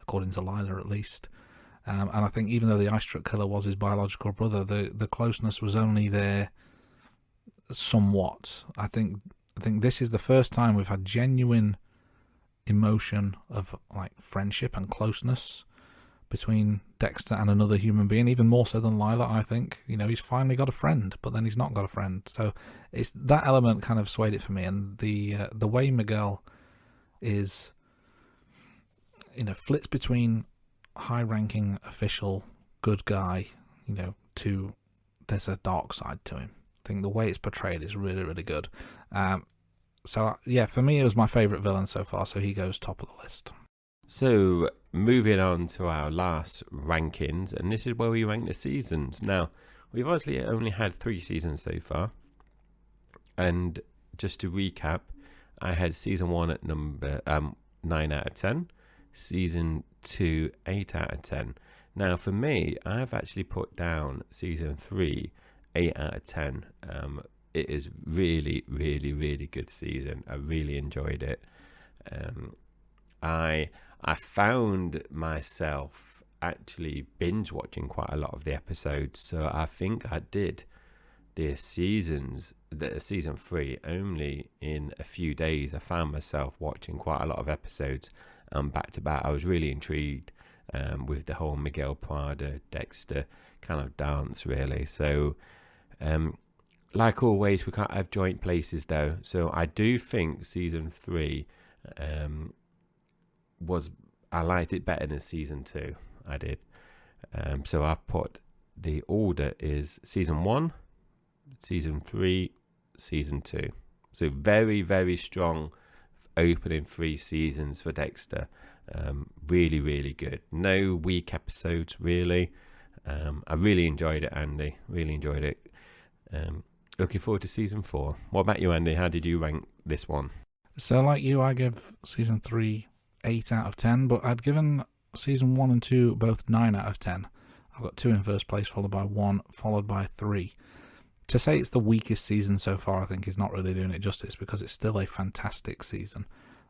according to Lila at least. And I think even though the Ice Truck Killer was his biological brother, the closeness was only there somewhat. I think this is the first time we've had genuine emotion of like friendship and closeness between Dexter and another human being, even more so than Lila. I think he's finally got a friend, but then he's not got a friend. So it's that element kind of swayed it for me, and the way Miguel is, flits between high-ranking official good guy, to there's a dark side to him. I think the way it's portrayed is really, really good. So yeah, for me, it was my favourite villain so far, so he goes top of the list. So moving on to our last rankings, and this is where we rank the seasons. Now, we've obviously only had 3 seasons so far, and just to recap, I had season 1 at number 9 out of 10, season 2 8 out of 10. Now for me, I've actually put down season 3 8 out of 10. It is really, really, really good season. I really enjoyed it. I found myself actually binge watching quite a lot of the episodes, so I think I did the season 3 only in a few days. I found myself watching quite a lot of episodes back to back. I was really intrigued with the whole Miguel Prado Dexter kind of dance, really. So like always, we can't have joint places though, so I do think season 3 I liked it better than season 2. I did. So I've put the order is season 1, season 3, season 2. So very, very strong opening 3 seasons for Dexter. Really, really good. No weak episodes, really. I really enjoyed it, Andy. Really enjoyed it. Looking forward to season 4. What about you, Andy? How did you rank this one? So like you, I give season 3 8 out of 10, but I'd given season 1 and 2 both 9 out of 10. I've got 2 in first place, followed by 1, followed by 3. To say it's the weakest season so far, I think is not really doing it justice, because it's still a fantastic season.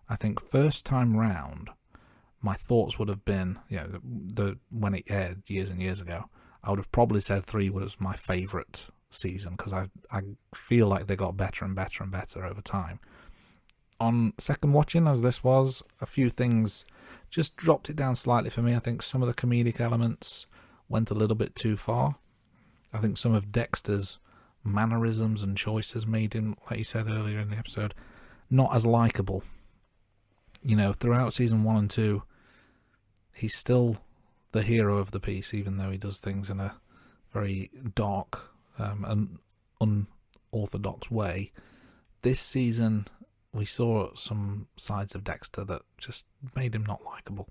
I think first time round, my thoughts would have been, when it aired years and years ago, I would have probably said 3 was my favourite season, because I feel like they got better and better and better over time. On second watching, as this was, a few things just dropped it down slightly for me. I think some of the comedic elements went a little bit too far. I think some of Dexter's mannerisms and choices made him, like you said earlier in the episode, not as likeable. You know, throughout season 1 and 2, he's still the hero of the piece, even though he does things in a very dark and unorthodox way. This season, we saw some sides of Dexter that just made him not likeable.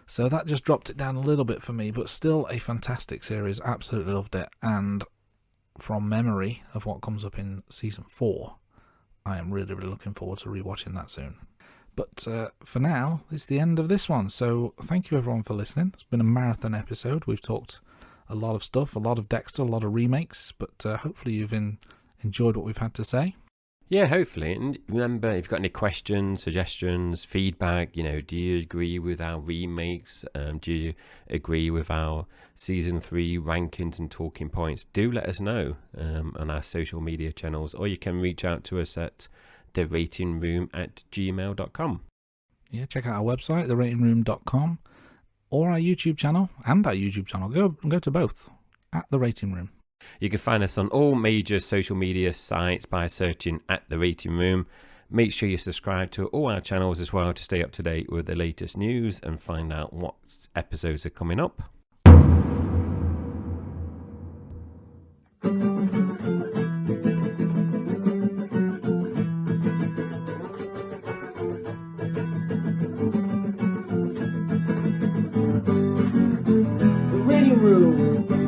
So that just dropped it down a little bit for me, but still a fantastic series. Absolutely loved it. And from memory of what comes up in season 4, I am really, really looking forward to rewatching that soon. But for now, it's the end of this one. So thank you everyone for listening. It's been a marathon episode. We've talked a lot of stuff, a lot of Dexter, a lot of remakes, but hopefully you've enjoyed what we've had to say. Yeah, hopefully. And remember, if you've got any questions, suggestions, feedback, you know, do you agree with our remakes? Do you agree with our season 3 rankings and talking points? Do let us know on our social media channels, or you can reach out to us at theratingroom@gmail.com. Yeah, check out our website, theratingroom.com, or our YouTube channel and our YouTube channel. Go to both at The Rating Room. You can find us on all major social media sites by searching at The Rating Room. Make sure you subscribe to all our channels as well to stay up to date with the latest news and find out what episodes are coming up. Rating Room.